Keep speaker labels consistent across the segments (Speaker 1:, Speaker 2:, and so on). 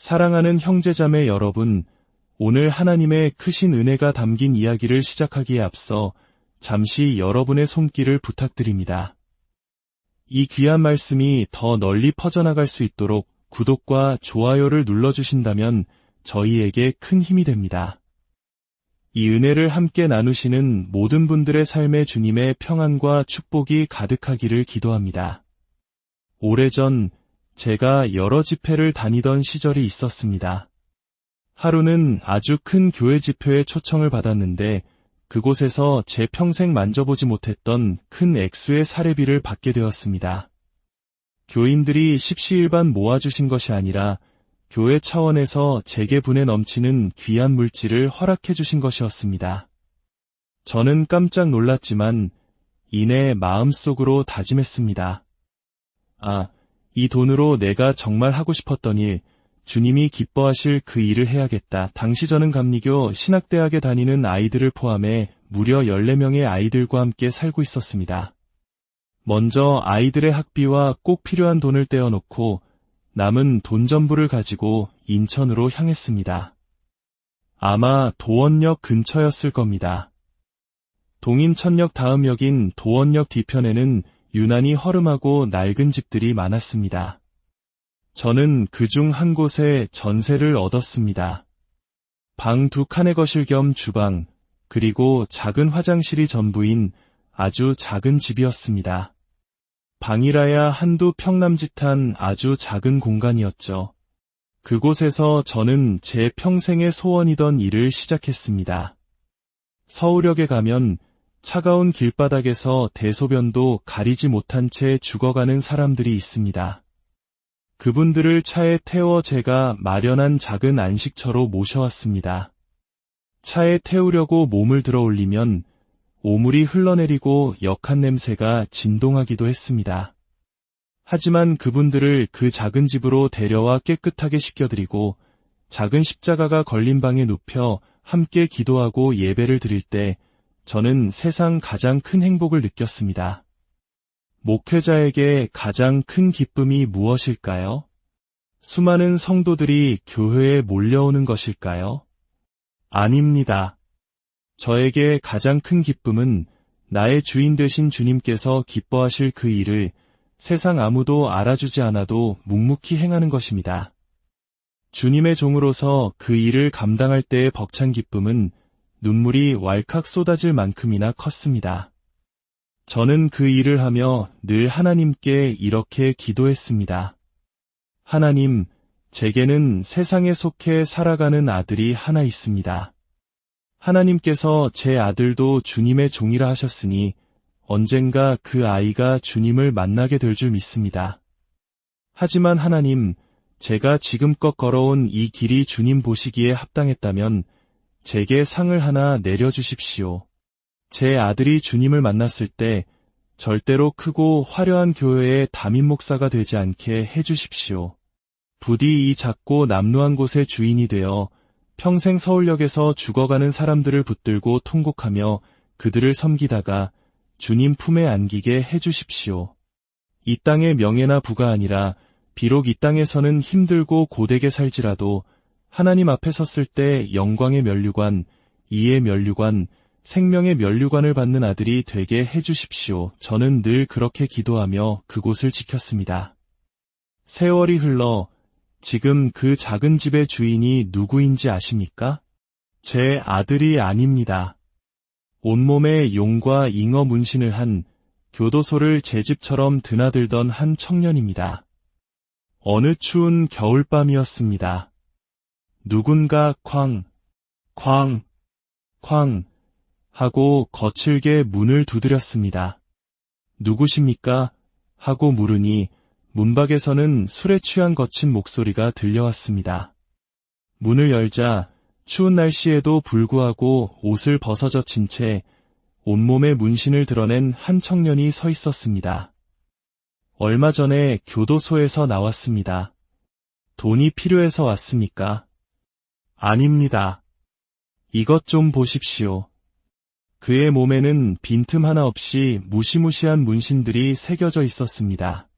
Speaker 1: 사랑하는 형제자매 여러분, 오늘 하나님의 크신 은혜가 담긴 이야기를 시작하기에 앞서 잠시 여러분의 손길을 부탁드립니다. 이 귀한 말씀이 더 널리 퍼져나갈 수 있도록 구독과 좋아요를 눌러주신다면 저희에게 큰 힘이 됩니다. 이 은혜를 함께 나누시는 모든 분들의 삶에 주님의 평안과 축복이 가득하기를 기도합니다. 오래전 제가 여러 집회를 다니던 시절이 있었습니다. 하루는 아주 큰 교회 집회에 초청을 받았는데 그곳에서 제 평생 만져보지 못했던 큰 액수의 사례비를 받게 되었습니다. 교인들이 십시일반 모아주신 것이 아니라 교회 차원에서 제게 분에 넘치는 귀한 물질을 허락해 주신 것이었습니다. 저는 깜짝 놀랐지만 이내 마음속으로 다짐했습니다. 이 돈으로 내가 정말 하고 싶었던 일, 주님이 기뻐하실 그 일을 해야겠다. 당시 저는 감리교 신학대학에 다니는 아이들을 포함해 무려 14명의 아이들과 함께 살고 있었습니다. 먼저 아이들의 학비와 꼭 필요한 돈을 떼어놓고 남은 돈 전부를 가지고 인천으로 향했습니다. 아마 도원역 근처였을 겁니다. 동인천역 다음 역인 도원역 뒤편에는 유난히 허름하고 낡은 집들이 많았습니다. 저는 그중 한 곳에 전세를 얻었습니다. 방 2칸의 거실 겸 주방, 그리고 작은 화장실이 전부인 아주 작은 집이었습니다. 방이라야 한두 평 남짓한 아주 작은 공간이었죠. 그곳에서 저는 제 평생의 소원이던 일을 시작했습니다. 서울역에 가면 차가운 길바닥에서 대소변도 가리지 못한 채 죽어가는 사람들이 있습니다. 그분들을 차에 태워 제가 마련한 작은 안식처로 모셔왔습니다. 차에 태우려고 몸을 들어 올리면 오물이 흘러내리고 역한 냄새가 진동하기도 했습니다. 하지만 그분들을 그 작은 집으로 데려와 깨끗하게 씻겨드리고 작은 십자가가 걸린 방에 눕혀 함께 기도하고 예배를 드릴 때 저는 세상 가장 큰 행복을 느꼈습니다. 목회자에게 가장 큰 기쁨이 무엇일까요? 수많은 성도들이 교회에 몰려오는 것일까요? 아닙니다. 저에게 가장 큰 기쁨은 나의 주인 되신 주님께서 기뻐하실 그 일을 세상 아무도 알아주지 않아도 묵묵히 행하는 것입니다. 주님의 종으로서 그 일을 감당할 때의 벅찬 기쁨은 눈물이 왈칵 쏟아질 만큼이나 컸습니다. 저는 그 일을 하며 늘 하나님께 이렇게 기도했습니다. 하나님, 제게는 세상에 속해 살아가는 아들이 하나 있습니다. 하나님께서 제 아들도 주님의 종이라 하셨으니 언젠가 그 아이가 주님을 만나게 될 줄 믿습니다. 하지만 하나님, 제가 지금껏 걸어온 이 길이 주님 보시기에 합당했다면 제게 상을 하나 내려주십시오. 제 아들이 주님을 만났을 때 절대로 크고 화려한 교회의 담임 목사가 되지 않게 해주십시오. 부디 이 작고 남루한 곳의 주인이 되어 평생 서울역에서 죽어가는 사람들을 붙들고 통곡하며 그들을 섬기다가 주님 품에 안기게 해주십시오. 이 땅의 명예나 부가 아니라 비록 이 땅에서는 힘들고 고되게 살지라도 하나님 앞에 섰을 때 영광의 면류관, 이의 면류관, 생명의 면류관을 받는 아들이 되게 해주십시오. 저는 늘 그렇게 기도하며 그곳을 지켰습니다. 세월이 흘러 지금 그 작은 집의 주인이 누구인지 아십니까? 제 아들이 아닙니다. 온몸에 용과 잉어 문신을 한 교도소를 제 집처럼 드나들던 한 청년입니다. 어느 추운 겨울밤이었습니다. 누군가 쾅 하고 거칠게 문을 두드렸습니다. 누구십니까? 하고 물으니 문밖에서는 술에 취한 거친 목소리가 들려왔습니다. 문을 열자 추운 날씨에도 불구하고 옷을 벗어젖힌 채 온몸에 문신을 드러낸 한 청년이 서 있었습니다. 얼마 전에 교도소에서 나왔습니다. 돈이 필요해서 왔습니까? 아닙니다. 이것 좀 보십시오. 그의 몸에는 빈틈 하나 없이 무시무시한 문신들이 새겨져 있었습니다.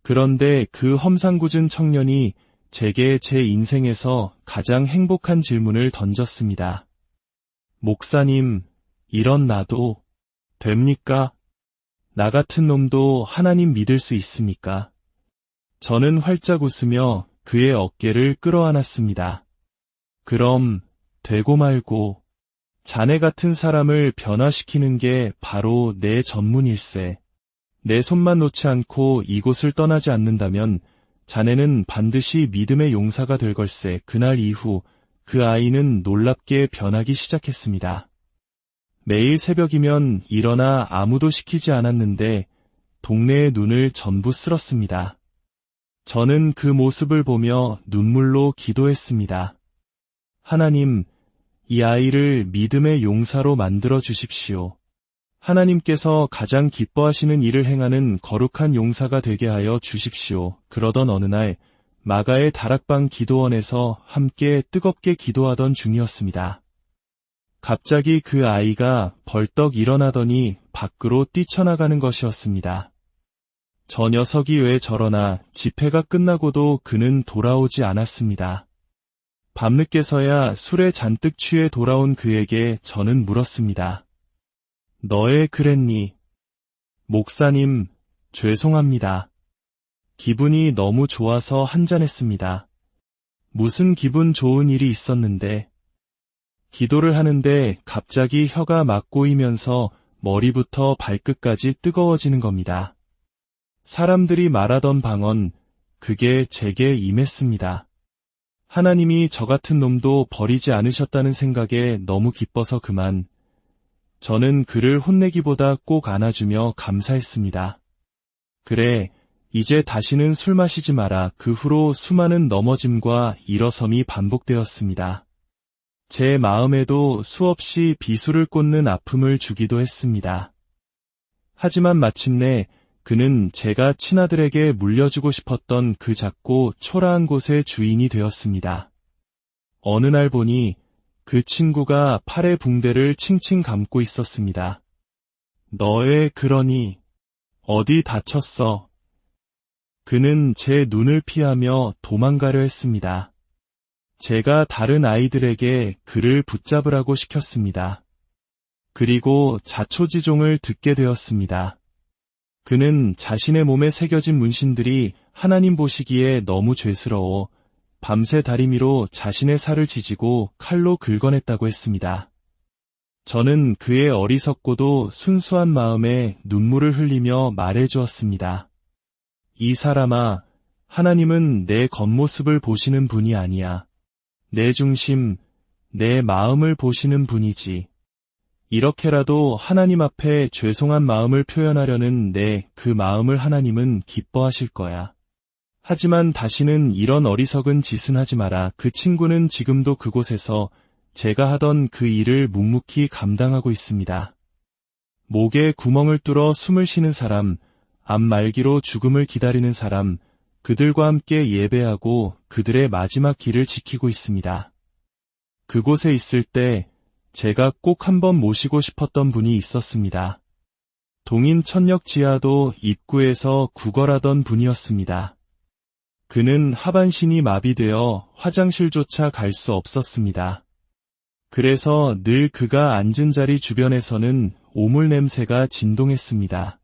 Speaker 1: 그런데 그 험상궂은 청년이 제게 제 인생에서 가장 행복한 질문을 던졌습니다. 목사님, 이런 나도 됩니까? 나 같은 놈도 하나님 믿을 수 있습니까? 저는 활짝 웃으며 그의 어깨를 끌어안았습니다. 그럼 되고 말고 자네 같은 사람을 변화시키는 게 바로 내 전문일세. 내 손만 놓지 않고 이곳을 떠나지 않는다면 자네는 반드시 믿음의 용사가 될 걸세. 그날 이후 그 아이는 놀랍게 변하기 시작했습니다. 매일 새벽이면 일어나 아무도 시키지 않았는데 동네의 눈을 전부 쓸었습니다. 저는 그 모습을 보며 눈물로 기도했습니다. 하나님, 이 아이를 믿음의 용사로 만들어 주십시오. 하나님께서 가장 기뻐하시는 일을 행하는 거룩한 용사가 되게 하여 주십시오. 그러던 어느 날 마가의 다락방 기도원에서 함께 뜨겁게 기도하던 중이었습니다. 갑자기 그 아이가 벌떡 일어나더니 밖으로 뛰쳐나가는 것이었습니다. 저 녀석이 왜 저러나 집회가 끝나고도 그는 돌아오지 않았습니다. 밤늦게서야 술에 잔뜩 취해 돌아온 그에게 저는 물었습니다. 너애 그랬니? 목사님, 죄송합니다. 기분이 너무 좋아서 한잔했습니다. 무슨 기분 좋은 일이 있었는데? 기도를 하는데 갑자기 혀가 막 꼬이면서 머리부터 발끝까지 뜨거워지는 겁니다. 사람들이 말하던 방언, 그게 제게 임했습니다. 하나님이 저 같은 놈도 버리지 않으셨다는 생각에 너무 기뻐서 그만. 저는 그를 혼내기보다 꼭 안아주며 감사했습니다. 그래, 이제 다시는 술 마시지 마라. 그 후로 수많은 넘어짐과 일어섬이 반복되었습니다. 제 마음에도 수없이 비수를 꽂는 아픔을 주기도 했습니다. 하지만 마침내 그는 제가 친아들에게 물려주고 싶었던 그 작고 초라한 곳의 주인이 되었습니다. 어느 날 보니 그 친구가 팔에 붕대를 칭칭 감고 있었습니다. 너애 그러니 어디 다쳤어? 그는 제 눈을 피하며 도망가려 했습니다. 제가 다른 아이들에게 그를 붙잡으라고 시켰습니다. 그리고 자초지종을 듣게 되었습니다. 그는 자신의 몸에 새겨진 문신들이 하나님 보시기에 너무 죄스러워 밤새 다리미로 자신의 살을 지지고 칼로 긁어냈다고 했습니다. 저는 그의 어리석고도 순수한 마음에 눈물을 흘리며 말해주었습니다. 이 사람아, 하나님은 내 겉모습을 보시는 분이 아니야. 내 중심, 내 마음을 보시는 분이지. 이렇게라도 하나님 앞에 죄송한 마음을 표현하려는 내 그 마음을 하나님은 기뻐하실 거야. 하지만 다시는 이런 어리석은 짓은 하지 마라. 그 친구는 지금도 그곳에서 제가 하던 그 일을 묵묵히 감당하고 있습니다. 목에 구멍을 뚫어 숨을 쉬는 사람, 앞 말기로 죽음을 기다리는 사람, 그들과 함께 예배하고 그들의 마지막 길을 지키고 있습니다. 그곳에 있을 때 제가 꼭 한번 모시고 싶었던 분이 있었습니다. 동인 천역 지하도 입구에서 구걸하던 분이었습니다. 그는 하반신이 마비되어 화장실조차 갈 수 없었습니다. 그래서 늘 그가 앉은 자리 주변에서는 오물 냄새가 진동했습니다.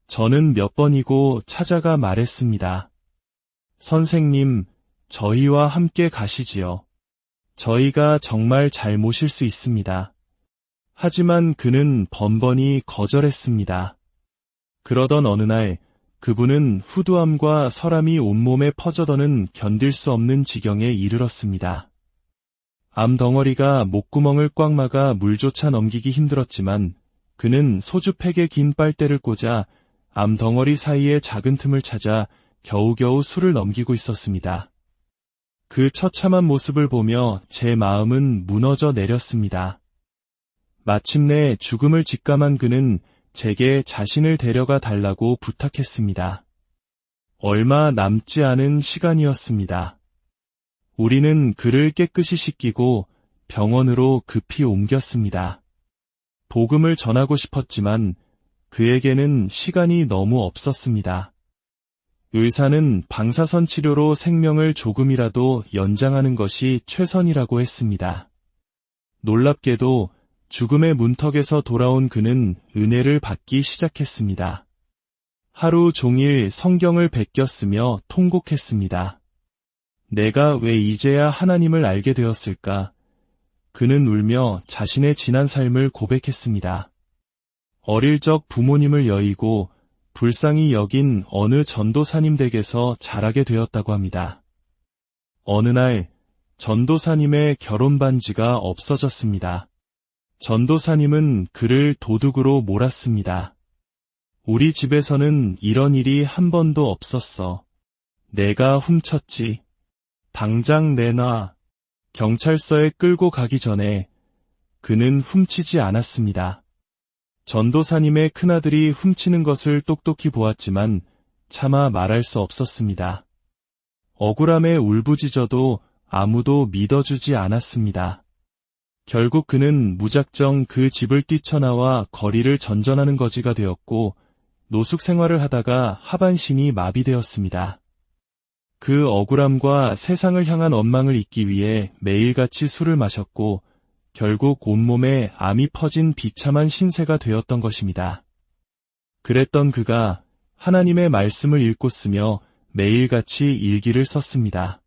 Speaker 1: 저는 몇 번이고 찾아가 말했습니다. 선생님, 저희와 함께 가시지요. 저희가 정말 잘 모실 수 있습니다. 하지만 그는 번번이 거절했습니다. 그러던 어느 날 그분은 후두함과 설함이 온몸에 퍼져더는 견딜 수 없는 지경에 이르렀습니다. 암덩어리가 목구멍을 꽉 막아 물조차 넘기기 힘들었지만 그는 소주팩에 긴 빨대를 꽂아 암덩어리 사이의 작은 틈을 찾아 겨우겨우 술을 넘기고 있었습니다. 그 처참한 모습을 보며 제 마음은 무너져 내렸습니다. 마침내 죽음을 직감한 그는 제게 자신을 데려가 달라고 부탁했습니다. 얼마 남지 않은 시간이었습니다. 우리는 그를 깨끗이 씻기고 병원으로 급히 옮겼습니다. 복음을 전하고 싶었지만 그에게는 시간이 너무 없었습니다. 의사는 방사선 치료로 생명을 조금이라도 연장하는 것이 최선이라고 했습니다. 놀랍게도 죽음의 문턱에서 돌아온 그는 은혜를 받기 시작했습니다. 하루 종일 성경을 베꼈으며 통곡했습니다. 내가 왜 이제야 하나님을 알게 되었을까? 그는 울며 자신의 지난 삶을 고백했습니다. 어릴 적 부모님을 여의고 불쌍히 여긴 어느 전도사님 댁에서 자라게 되었다고 합니다. 어느 날 전도사님의 결혼 반지가 없어졌습니다. 전도사님은 그를 도둑으로 몰았습니다. 우리 집에서는 이런 일이 한 번도 없었어. 내가 훔쳤지. 당장 내놔. 경찰서에 끌고 가기 전에 그는 훔치지 않았습니다. 전도사님의 큰아들이 훔치는 것을 똑똑히 보았지만 차마 말할 수 없었습니다. 억울함에 울부짖어도 아무도 믿어주지 않았습니다. 결국 그는 무작정 그 집을 뛰쳐나와 거리를 전전하는 거지가 되었고 노숙 생활을 하다가 하반신이 마비되었습니다. 그 억울함과 세상을 향한 원망을 잊기 위해 매일같이 술을 마셨고 결국 온몸에 암이 퍼진 비참한 신세가 되었던 것입니다. 그랬던 그가 하나님의 말씀을 읽고 쓰며 매일같이 일기를 썼습니다.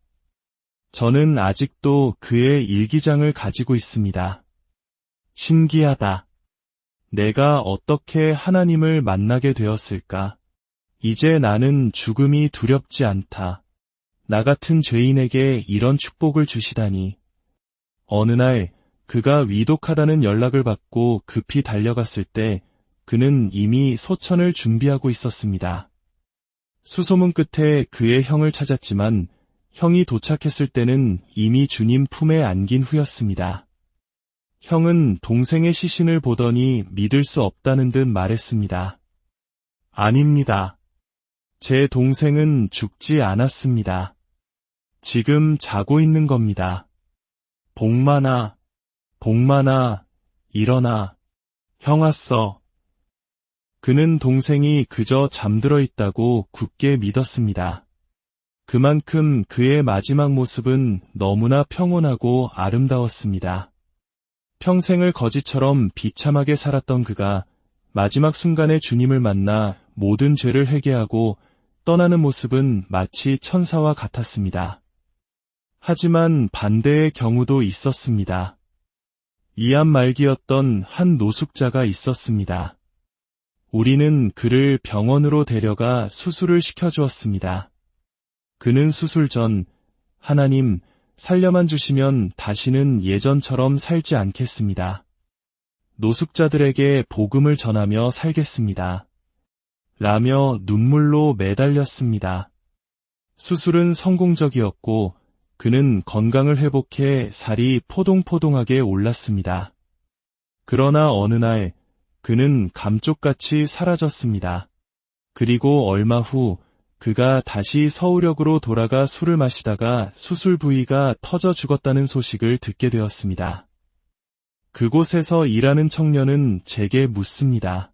Speaker 1: 저는 아직도 그의 일기장을 가지고 있습니다. 신기하다. 내가 어떻게 하나님을 만나게 되었을까? 이제 나는 죽음이 두렵지 않다. 나 같은 죄인에게 이런 축복을 주시다니. 어느 날 그가 위독하다는 연락을 받고 급히 달려갔을 때 그는 이미 소천을 준비하고 있었습니다. 수소문 끝에 그의 형을 찾았지만 형이 도착했을 때는 이미 주님 품에 안긴 후였습니다. 형은 동생의 시신을 보더니 믿을 수 없다는 듯 말했습니다. 아닙니다. 제 동생은 죽지 않았습니다. 지금 자고 있는 겁니다. 복만아, 복만아, 일어나. 형 왔어. 그는 동생이 그저 잠들어 있다고 굳게 믿었습니다. 그만큼 그의 마지막 모습은 너무나 평온하고 아름다웠습니다. 평생을 거지처럼 비참하게 살았던 그가 마지막 순간에 주님을 만나 모든 죄를 회개하고 떠나는 모습은 마치 천사와 같았습니다. 하지만 반대의 경우도 있었습니다. 이암 말기였던 한 노숙자가 있었습니다. 우리는 그를 병원으로 데려가 수술을 시켜주었습니다. 그는 수술 전 하나님 살려만 주시면 다시는 예전처럼 살지 않겠습니다. 노숙자들에게 복음을 전하며 살겠습니다. 라며 눈물로 매달렸습니다. 수술은 성공적이었고 그는 건강을 회복해 살이 포동포동하게 올랐습니다. 그러나 어느 날 그는 감쪽같이 사라졌습니다. 그리고 얼마 후 그가 다시 서울역으로 돌아가 술을 마시다가 수술 부위가 터져 죽었다는 소식을 듣게 되었습니다. 그곳에서 일하는 청년은 제게 묻습니다.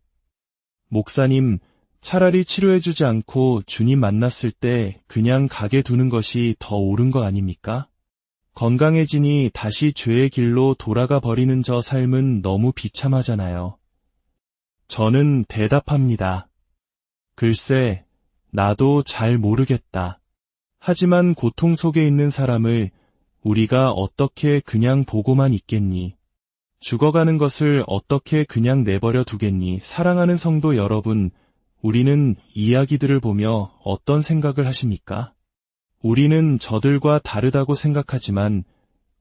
Speaker 1: 목사님, 차라리 치료해주지 않고 주님 만났을 때 그냥 가게 두는 것이 더 옳은 거 아닙니까? 건강해지니 다시 죄의 길로 돌아가 버리는 저 삶은 너무 비참하잖아요. 저는 대답합니다. 글쎄, 나도 잘 모르겠다. 하지만 고통 속에 있는 사람을 우리가 어떻게 그냥 보고만 있겠니? 죽어가는 것을 어떻게 그냥 내버려 두겠니? 사랑하는 성도 여러분, 우리는 이야기들을 보며 어떤 생각을 하십니까? 우리는 저들과 다르다고 생각하지만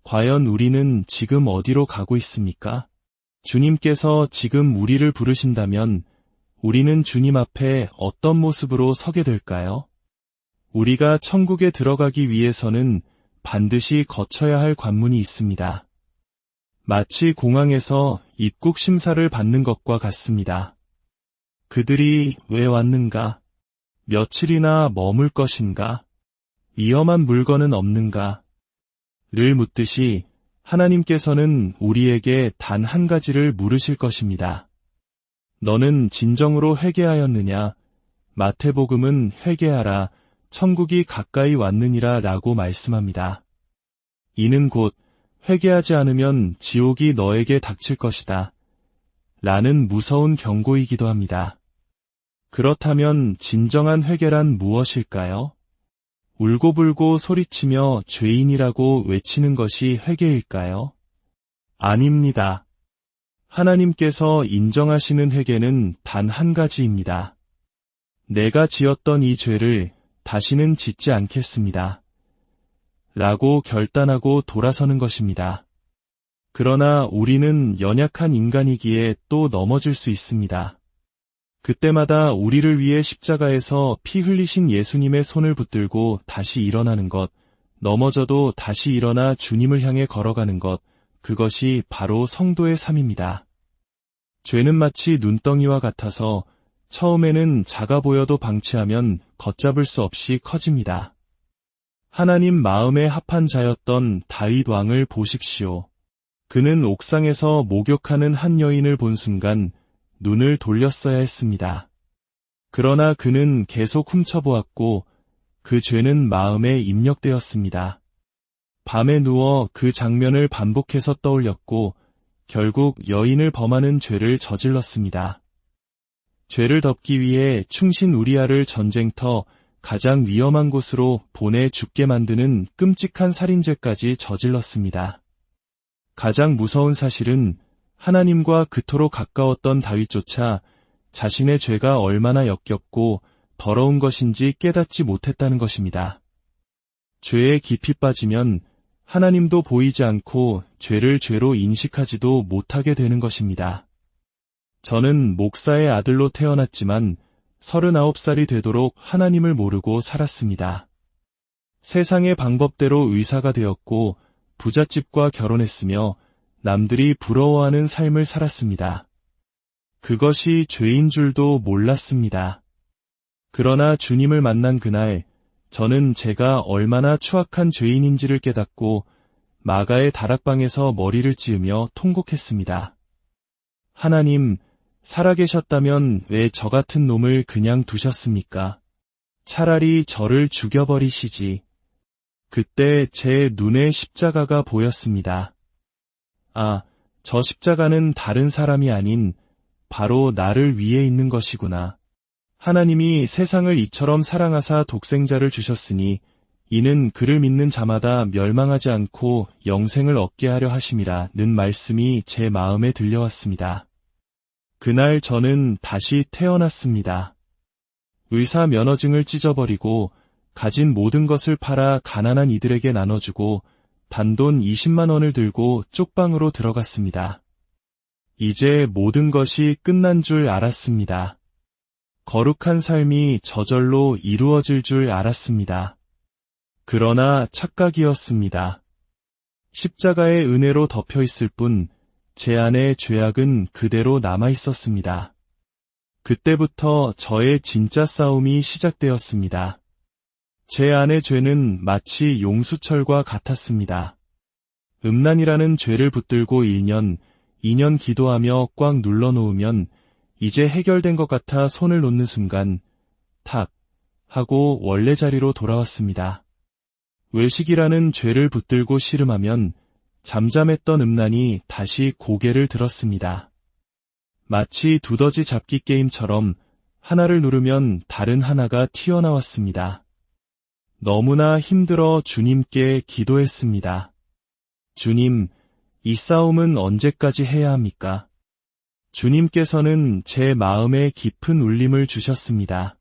Speaker 1: 과연 우리는 지금 어디로 가고 있습니까? 주님께서 지금 우리를 부르신다면 우리는 주님 앞에 어떤 모습으로 서게 될까요? 우리가 천국에 들어가기 위해서는 반드시 거쳐야 할 관문이 있습니다. 마치 공항에서 입국 심사를 받는 것과 같습니다. 그들이 왜 왔는가? 며칠이나 머물 것인가? 위험한 물건은 없는가? 를 묻듯이 하나님께서는 우리에게 단 한 가지를 물으실 것입니다. 너는 진정으로 회개하였느냐? 마태복음은 회개하라, 천국이 가까이 왔느니라 라고 말씀합니다. 이는 곧 회개하지 않으면 지옥이 너에게 닥칠 것이다 라는 무서운 경고이기도 합니다. 그렇다면 진정한 회개란 무엇일까요? 울고불고 소리치며 죄인이라고 외치는 것이 회개일까요? 아닙니다. 하나님께서 인정하시는 회개는 단 한 가지입니다. 내가 지었던 이 죄를 다시는 짓지 않겠습니다. 라고 결단하고 돌아서는 것입니다. 그러나 우리는 연약한 인간이기에 또 넘어질 수 있습니다. 그때마다 우리를 위해 십자가에서 피 흘리신 예수님의 손을 붙들고 다시 일어나는 것, 넘어져도 다시 일어나 주님을 향해 걸어가는 것, 그것이 바로 성도의 삶입니다. 죄는 마치 눈덩이와 같아서 처음에는 작아 보여도 방치하면 걷잡을 수 없이 커집니다. 하나님 마음에 합한 자였던 다윗 왕을 보십시오. 그는 옥상에서 목욕하는 한 여인을 본 순간 눈을 돌렸어야 했습니다. 그러나 그는 계속 훔쳐보았고 그 죄는 마음에 입력되었습니다. 밤에 누워 그 장면을 반복해서 떠올렸고 결국 여인을 범하는 죄를 저질렀습니다. 죄를 덮기 위해 충신 우리아를 전쟁터 가장 위험한 곳으로 보내 죽게 만드는 끔찍한 살인죄까지 저질렀습니다. 가장 무서운 사실은 하나님과 그토록 가까웠던 다윗조차 자신의 죄가 얼마나 역겹고 더러운 것인지 깨닫지 못했다는 것입니다. 죄에 깊이 빠지면 하나님도 보이지 않고 죄를 죄로 인식하지도 못하게 되는 것입니다. 저는 목사의 아들로 태어났지만 39살이 되도록 하나님을 모르고 살았습니다. 세상의 방법대로 의사가 되었고 부잣집과 결혼했으며 남들이 부러워하는 삶을 살았습니다. 그것이 죄인 줄도 몰랐습니다. 그러나 주님을 만난 그날 저는 제가 얼마나 추악한 죄인인지를 깨닫고 마가의 다락방에서 머리를 찌으며 통곡했습니다. 하나님, 살아계셨다면 왜 저 같은 놈을 그냥 두셨습니까? 차라리 저를 죽여버리시지. 그때 제 눈에 십자가가 보였습니다. 아, 저 십자가는 다른 사람이 아닌 바로 나를 위해 있는 것이구나. 하나님이 세상을 이처럼 사랑하사 독생자를 주셨으니 이는 그를 믿는 자마다 멸망하지 않고 영생을 얻게 하려 하심이라는 말씀이 제 마음에 들려왔습니다. 그날 저는 다시 태어났습니다. 의사 면허증을 찢어버리고 가진 모든 것을 팔아 가난한 이들에게 나눠주고 단돈 20만 원을 들고 쪽방으로 들어갔습니다. 이제 모든 것이 끝난 줄 알았습니다. 거룩한 삶이 저절로 이루어질 줄 알았습니다. 그러나 착각이었습니다. 십자가의 은혜로 덮여 있을 뿐 제 안에 죄악은 그대로 남아 있었습니다. 그때부터 저의 진짜 싸움이 시작되었습니다. 제 안의 죄는 마치 용수철과 같았습니다. 음란이라는 죄를 붙들고 1년, 2년 기도하며 꽉 눌러놓으면 이제 해결된 것 같아 손을 놓는 순간 탁 하고 원래 자리로 돌아왔습니다. 외식이라는 죄를 붙들고 씨름하면 잠잠했던 음란이 다시 고개를 들었습니다. 마치 두더지 잡기 게임처럼 하나를 누르면 다른 하나가 튀어나왔습니다. 너무나 힘들어 주님께 기도했습니다. 주님, 이 싸움은 언제까지 해야 합니까? 주님께서는 제 마음에 깊은 울림을 주셨습니다.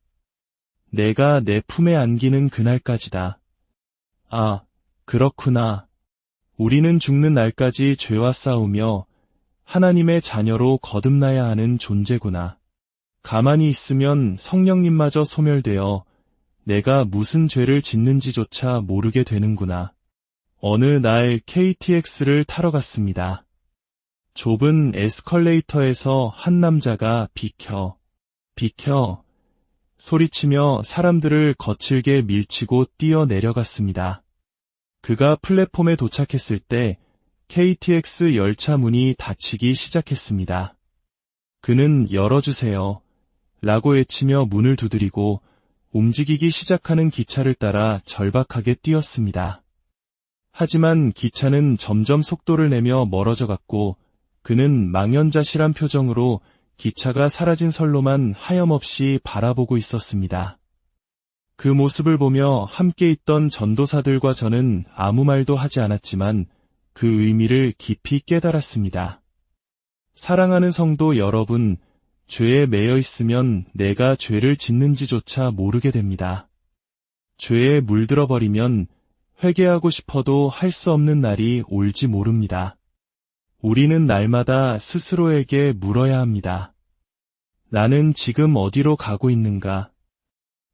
Speaker 1: 내가 내 품에 안기는 그날까지다. 아, 그렇구나. 우리는 죽는 날까지 죄와 싸우며 하나님의 자녀로 거듭나야 하는 존재구나. 가만히 있으면 성령님마저 소멸되어 내가 무슨 죄를 짓는지조차 모르게 되는구나. 어느 날 KTX를 타러 갔습니다. 좁은 에스컬레이터에서 한 남자가 비켜, 비켜 소리치며 사람들을 거칠게 밀치고 뛰어 내려갔습니다. 그가 플랫폼에 도착했을 때 KTX 열차 문이 닫히기 시작했습니다. 그는 열어주세요 라고 외치며 문을 두드리고 움직이기 시작하는 기차를 따라 절박하게 뛰었습니다. 하지만 기차는 점점 속도를 내며 멀어져 갔고 그는 망연자실한 표정으로 기차가 사라진 선로만 하염없이 바라보고 있었습니다. 그 모습을 보며 함께 있던 전도사들과 저는 아무 말도 하지 않았지만 그 의미를 깊이 깨달았습니다. 사랑하는 성도 여러분, 죄에 매여 있으면 내가 죄를 짓는지조차 모르게 됩니다. 죄에 물들어 버리면 회개하고 싶어도 할 수 없는 날이 올지 모릅니다. 우리는 날마다 스스로에게 물어야 합니다. 나는 지금 어디로 가고 있는가?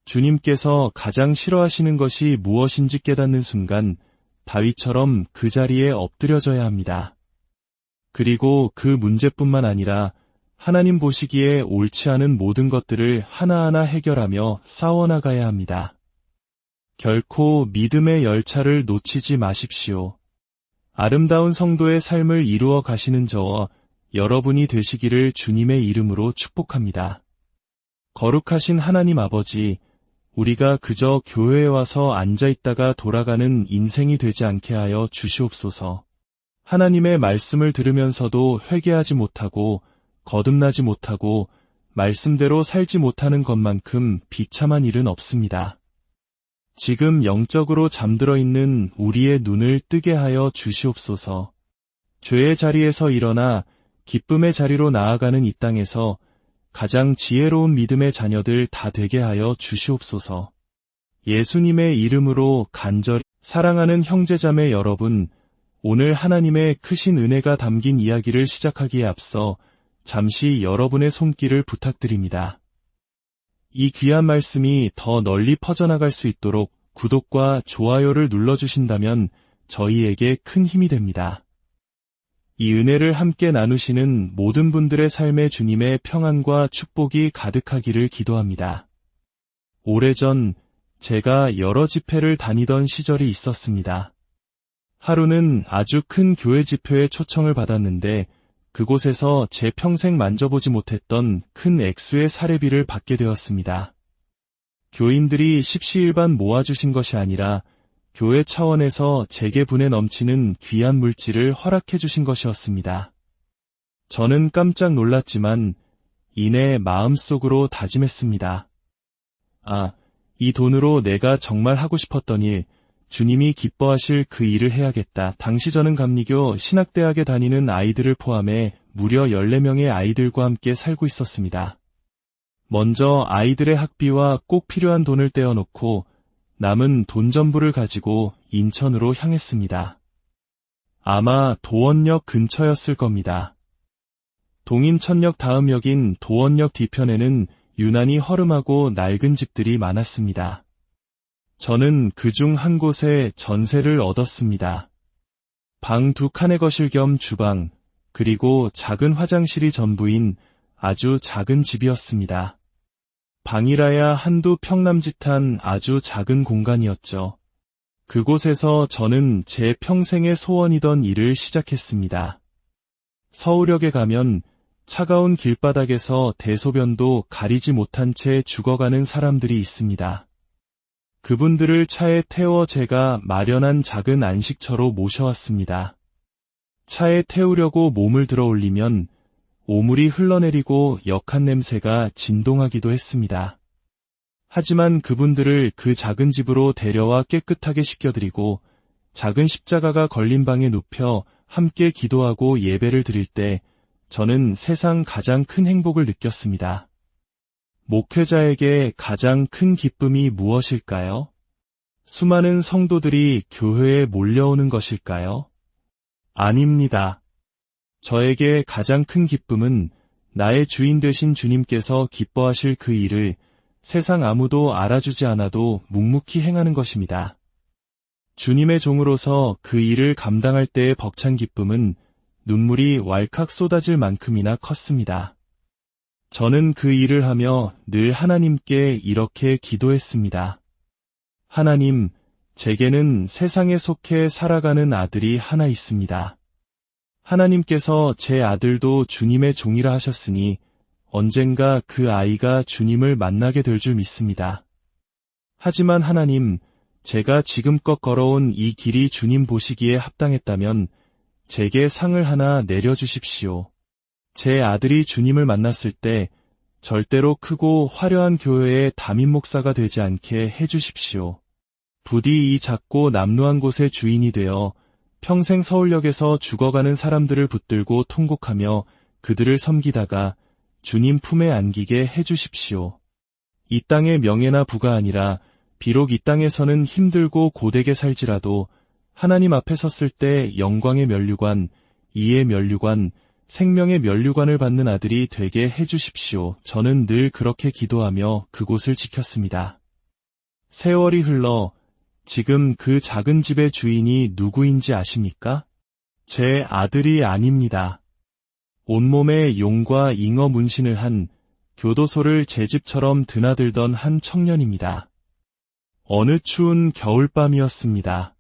Speaker 1: 주님께서 가장 싫어하시는 것이 무엇인지 깨닫는 순간 다윗처럼 그 자리에 엎드려져야 합니다. 그리고 그 문제뿐만 아니라 하나님 보시기에 옳지 않은 모든 것들을 하나하나 해결하며 싸워나가야 합니다. 결코 믿음의 열차를 놓치지 마십시오. 아름다운 성도의 삶을 이루어 가시는 저와 여러분이 되시기를 주님의 이름으로 축복합니다. 거룩하신 하나님 아버지, 우리가 그저 교회에 와서 앉아있다가 돌아가는 인생이 되지 않게 하여 주시옵소서. 하나님의 말씀을 들으면서도 회개하지 못하고 거듭나지 못하고 말씀대로 살지 못하는 것만큼 비참한 일은 없습니다. 지금 영적으로 잠들어 있는 우리의 눈을 뜨게 하여 주시옵소서. 죄의 자리에서 일어나 기쁨의 자리로 나아가는 이 땅에서 가장 지혜로운 믿음의 자녀들 다 되게 하여 주시옵소서. 예수님의 이름으로 간절히 사랑하는 형제자매 여러분, 오늘 하나님의 크신 은혜가 담긴 이야기를 시작하기에 앞서 잠시 여러분의 손길을 부탁드립니다. 이 귀한 말씀이 더 널리 퍼져나갈 수 있도록 구독과 좋아요를 눌러주신다면 저희에게 큰 힘이 됩니다. 이 은혜를 함께 나누시는 모든 분들의 삶에 주님의 평안과 축복이 가득하기를 기도합니다. 오래전 제가 여러 집회를 다니던 시절이 있었습니다. 하루는 아주 큰 교회 집회에 초청을 받았는데 그곳에서 제 평생 만져보지 못했던 큰 액수의 사례비를 받게 되었습니다. 교인들이 십시일반 모아주신 것이 아니라 교회 차원에서 제게 분에 넘치는 귀한 물질을 허락해 주신 것이었습니다. 저는 깜짝 놀랐지만 이내 마음속으로 다짐했습니다. 이 돈으로 내가 정말 하고 싶었던 일, 주님이 기뻐하실 그 일을 해야겠다. 당시 저는 감리교 신학대학에 다니는 아이들을 포함해 무려 14명의 아이들과 함께 살고 있었습니다. 먼저 아이들의 학비와 꼭 필요한 돈을 떼어놓고 남은 돈 전부를 가지고 인천으로 향했습니다. 아마 도원역 근처였을 겁니다. 동인천역 다음 역인 도원역 뒤편에는 유난히 허름하고 낡은 집들이 많았습니다. 저는 그중 한 곳에 전세를 얻었습니다. 방 2칸의 거실 겸 주방, 그리고 작은 화장실이 전부인 아주 작은 집이었습니다. 방이라야 한두 평 남짓한 아주 작은 공간이었죠. 그곳에서 저는 제 평생의 소원이던 일을 시작했습니다. 서울역에 가면 차가운 길바닥에서 대소변도 가리지 못한 채 죽어가는 사람들이 있습니다. 그분들을 차에 태워 제가 마련한 작은 안식처로 모셔왔습니다. 차에 태우려고 몸을 들어 올리면 오물이 흘러내리고 역한 냄새가 진동하기도 했습니다. 하지만 그분들을 그 작은 집으로 데려와 깨끗하게 씻겨드리고 작은 십자가가 걸린 방에 눕혀 함께 기도하고 예배를 드릴 때 저는 세상 가장 큰 행복을 느꼈습니다. 목회자에게 가장 큰 기쁨이 무엇일까요? 수많은 성도들이 교회에 몰려오는 것일까요? 아닙니다. 저에게 가장 큰 기쁨은 나의 주인 되신 주님께서 기뻐하실 그 일을 세상 아무도 알아주지 않아도 묵묵히 행하는 것입니다. 주님의 종으로서 그 일을 감당할 때의 벅찬 기쁨은 눈물이 왈칵 쏟아질 만큼이나 컸습니다. 저는 그 일을 하며 늘 하나님께 이렇게 기도했습니다. 하나님, 제게는 세상에 속해 살아가는 아들이 하나 있습니다. 하나님께서 제 아들도 주님의 종이라 하셨으니 언젠가 그 아이가 주님을 만나게 될 줄 믿습니다. 하지만 하나님, 제가 지금껏 걸어온 이 길이 주님 보시기에 합당했다면 제게 상을 하나 내려주십시오. 제 아들이 주님을 만났을 때 절대로 크고 화려한 교회의 담임 목사가 되지 않게 해주십시오. 부디 이 작고 남루한 곳의 주인이 되어 평생 서울역에서 죽어가는 사람들을 붙들고 통곡하며 그들을 섬기다가 주님 품에 안기게 해주십시오. 이 땅의 명예나 부가 아니라 비록 이 땅에서는 힘들고 고되게 살지라도 하나님 앞에 섰을 때 영광의 면류관, 이의 면류관, 생명의 면류관을 받는 아들이 되게 해주십시오. 저는 늘 그렇게 기도하며 그곳을 지켰습니다. 세월이 흘러 지금 그 작은 집의 주인이 누구인지 아십니까? 제 아들이 아닙니다. 온몸에 용과 잉어 문신을 한 교도소를 제 집처럼 드나들던 한 청년입니다. 어느 추운 겨울밤이었습니다.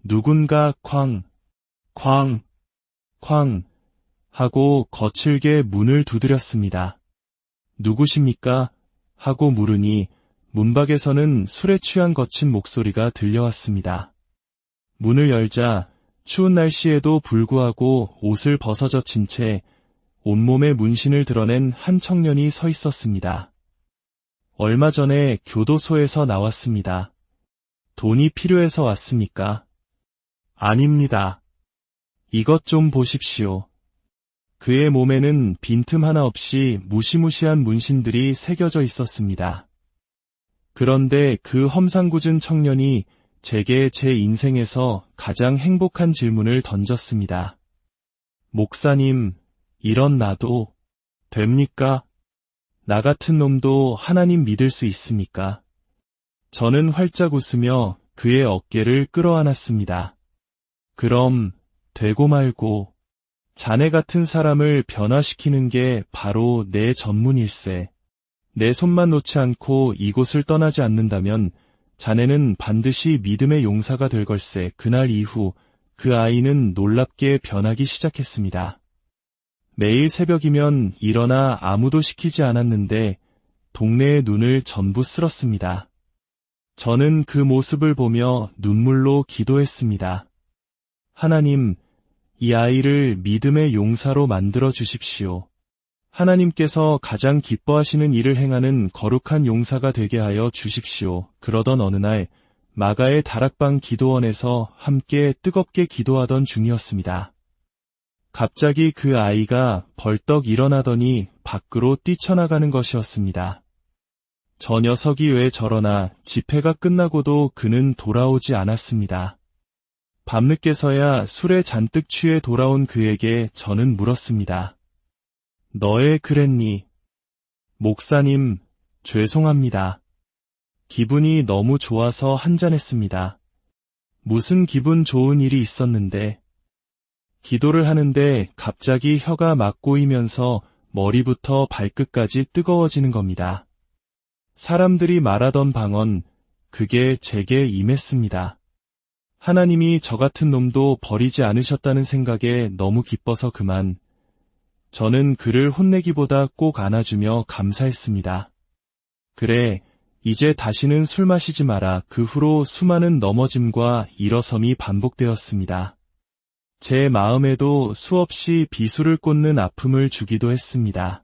Speaker 1: 누군가 쾅 하고 거칠게 문을 두드렸습니다. 누구십니까? 하고 물으니 문밖에서는 술에 취한 거친 목소리가 들려왔습니다. 문을 열자 추운 날씨에도 불구하고 옷을 벗어젖힌 채 온몸에 문신을 드러낸 한 청년이 서 있었습니다. 얼마 전에 교도소에서 나왔습니다. 돈이 필요해서 왔습니까? 아닙니다. 이것 좀 보십시오. 그의 몸에는 빈틈 하나 없이 무시무시한 문신들이 새겨져 있었습니다. 그런데 그 험상궂은 청년이 제게 제 인생에서 가장 행복한 질문을 던졌습니다. 목사님, 이런 나도 됩니까? 나 같은 놈도 하나님 믿을 수 있습니까? 저는 활짝 웃으며 그의 어깨를 끌어안았습니다. 그럼 되고 말고 자네 같은 사람을 변화시키는 게 바로 내 전문일세. 내 손만 놓지 않고 이곳을 떠나지 않는다면 자네는 반드시 믿음의 용사가 될 걸세. 그날 이후 그 아이는 놀랍게 변하기 시작했습니다. 매일 새벽이면 일어나 아무도 시키지 않았는데 동네의 눈을 전부 쓸었습니다. 저는 그 모습을 보며 눈물로 기도했습니다. 하나님, 이 아이를 믿음의 용사로 만들어 주십시오. 하나님께서 가장 기뻐하시는 일을 행하는 거룩한 용사가 되게 하여 주십시오. 그러던 어느 날 마가의 다락방 기도원에서 함께 뜨겁게 기도하던 중이었습니다. 갑자기 그 아이가 벌떡 일어나더니 밖으로 뛰쳐나가는 것이었습니다. 저 녀석이 왜 저러나 집회가 끝나고도 그는 돌아오지 않았습니다. 밤늦게서야 술에 잔뜩 취해 돌아온 그에게 저는 물었습니다. 너의 그랬니? 목사님, 죄송합니다. 기분이 너무 좋아서 한잔했습니다. 무슨 기분 좋은 일이 있었는데? 기도를 하는데 갑자기 혀가 막 고이면서 머리부터 발끝까지 뜨거워지는 겁니다. 사람들이 말하던 방언, 그게 제게 임했습니다. 하나님이 저 같은 놈도 버리지 않으셨다는 생각에 너무 기뻐서 그만. 저는 그를 혼내기보다 꼭 안아주며 감사했습니다. 그래, 이제 다시는 술 마시지 마라. 그 후로 수많은 넘어짐과 일어섬이 반복되었습니다. 제 마음에도 수없이 비수를 꽂는 아픔을 주기도 했습니다.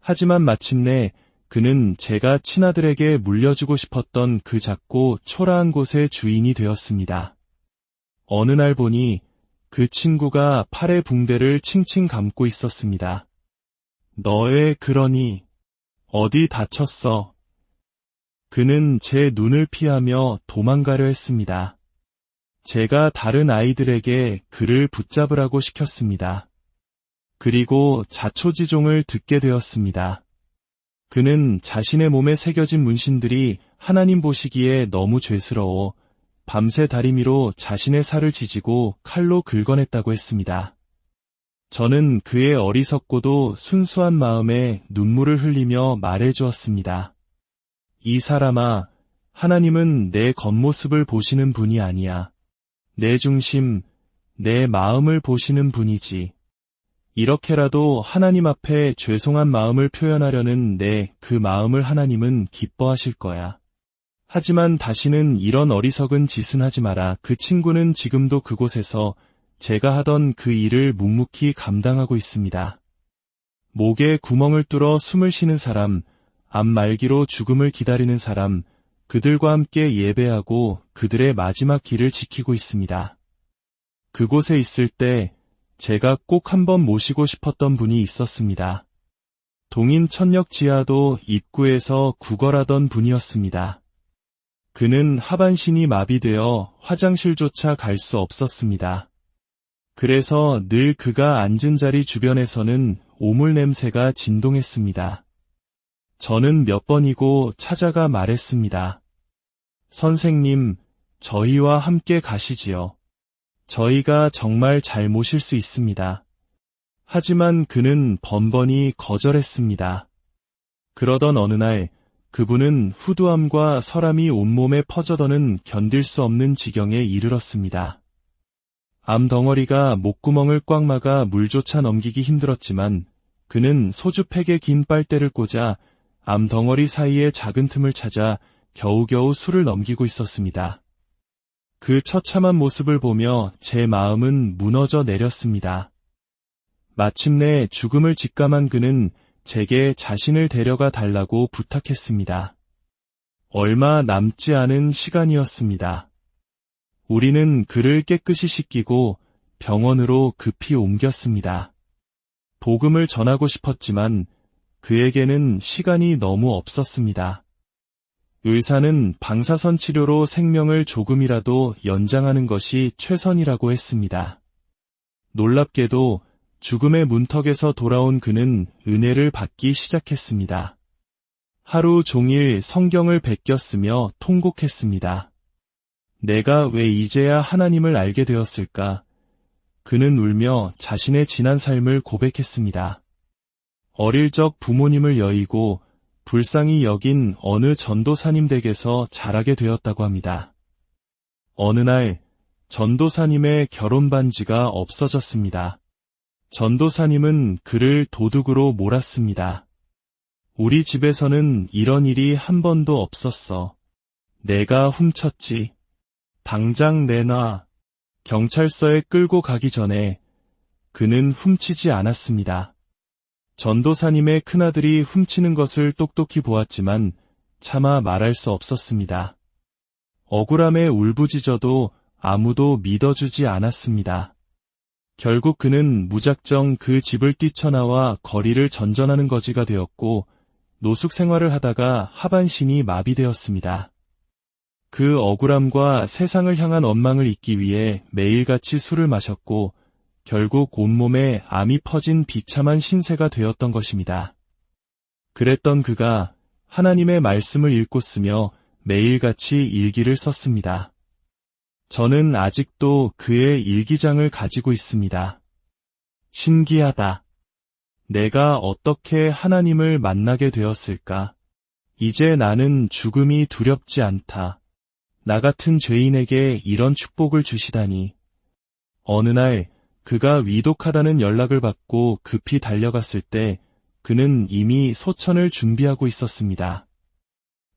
Speaker 1: 하지만 마침내 그는 제가 친아들에게 물려주고 싶었던 그 작고 초라한 곳의 주인이 되었습니다. 어느 날 보니 그 친구가 팔에 붕대를 칭칭 감고 있었습니다. 너의 그러니 어디 다쳤어? 그는 제 눈을 피하며 도망가려 했습니다. 제가 다른 아이들에게 그를 붙잡으라고 시켰습니다. 그리고 자초지종을 듣게 되었습니다. 그는 자신의 몸에 새겨진 문신들이 하나님 보시기에 너무 죄스러워 밤새 다리미로 자신의 살을 지지고 칼로 긁어냈다고 했습니다. 저는 그의 어리석고도 순수한 마음에 눈물을 흘리며 말해주었습니다. 이 사람아, 하나님은 내 겉모습을 보시는 분이 아니야. 내 중심, 내 마음을 보시는 분이지. 이렇게라도 하나님 앞에 죄송한 마음을 표현하려는 내 그 마음을 하나님은 기뻐하실 거야. 하지만 다시는 이런 어리석은 짓은 하지 마라. 그 친구는 지금도 그곳에서 제가 하던 그 일을 묵묵히 감당하고 있습니다. 목에 구멍을 뚫어 숨을 쉬는 사람, 암 말기로 죽음을 기다리는 사람, 그들과 함께 예배하고 그들의 마지막 길을 지키고 있습니다. 그곳에 있을 때 제가 꼭 한번 모시고 싶었던 분이 있었습니다. 동인 천역 지하도 입구에서 구걸하던 분이었습니다. 그는 하반신이 마비되어 화장실조차 갈 수 없었습니다. 그래서 늘 그가 앉은 자리 주변에서는 오물 냄새가 진동했습니다. 저는 몇 번이고 찾아가 말했습니다. 선생님, 저희와 함께 가시지요. 저희가 정말 잘 모실 수 있습니다. 하지만 그는 번번이 거절했습니다. 그러던 어느 날 그분은 후두암과 설암이 온몸에 퍼져더는 견딜 수 없는 지경에 이르렀습니다. 암 덩어리가 목구멍을 꽉 막아 물조차 넘기기 힘들었지만 그는 소주팩에 긴 빨대를 꽂아 암 덩어리 사이에 작은 틈을 찾아 겨우겨우 술을 넘기고 있었습니다. 그 처참한 모습을 보며 제 마음은 무너져 내렸습니다. 마침내 죽음을 직감한 그는 제게 자신을 데려가 달라고 부탁했습니다. 얼마 남지 않은 시간이었습니다. 우리는 그를 깨끗이 씻기고 병원으로 급히 옮겼습니다. 복음을 전하고 싶었지만 그에게는 시간이 너무 없었습니다. 의사는 방사선 치료로 생명을 조금이라도 연장하는 것이 최선이라고 했습니다. 놀랍게도 죽음의 문턱에서 돌아온 그는 은혜를 받기 시작했습니다. 하루 종일 성경을 베꼈으며 통곡했습니다. 내가 왜 이제야 하나님을 알게 되었을까? 그는 울며 자신의 지난 삶을 고백했습니다. 어릴 적 부모님을 여의고 불쌍히 여긴 어느 전도사님 댁에서 자라게 되었다고 합니다. 어느 날 전도사님의 결혼 반지가 없어졌습니다. 전도사님은 그를 도둑으로 몰았습니다. 우리 집에서는 이런 일이 한 번도 없었어. 내가 훔쳤지. 당장 내놔. 경찰서에 끌고 가기 전에 그는 훔치지 않았습니다. 전도사님의 큰아들이 훔치는 것을 똑똑히 보았지만 차마 말할 수 없었습니다. 억울함에 울부짖어도 아무도 믿어주지 않았습니다. 결국 그는 무작정 그 집을 뛰쳐나와 거리를 전전하는 거지가 되었고 노숙 생활을 하다가 하반신이 마비되었습니다. 그 억울함과 세상을 향한 원망을 잊기 위해 매일같이 술을 마셨고 결국 온몸에 암이 퍼진 비참한 신세가 되었던 것입니다. 그랬던 그가 하나님의 말씀을 읽고 쓰며 매일같이 일기를 썼습니다. 저는 아직도 그의 일기장을 가지고 있습니다. 신기하다. 내가 어떻게 하나님을 만나게 되었을까? 이제 나는 죽음이 두렵지 않다. 나 같은 죄인에게 이런 축복을 주시다니. 어느 날 그가 위독하다는 연락을 받고 급히 달려갔을 때 그는 이미 소천을 준비하고 있었습니다.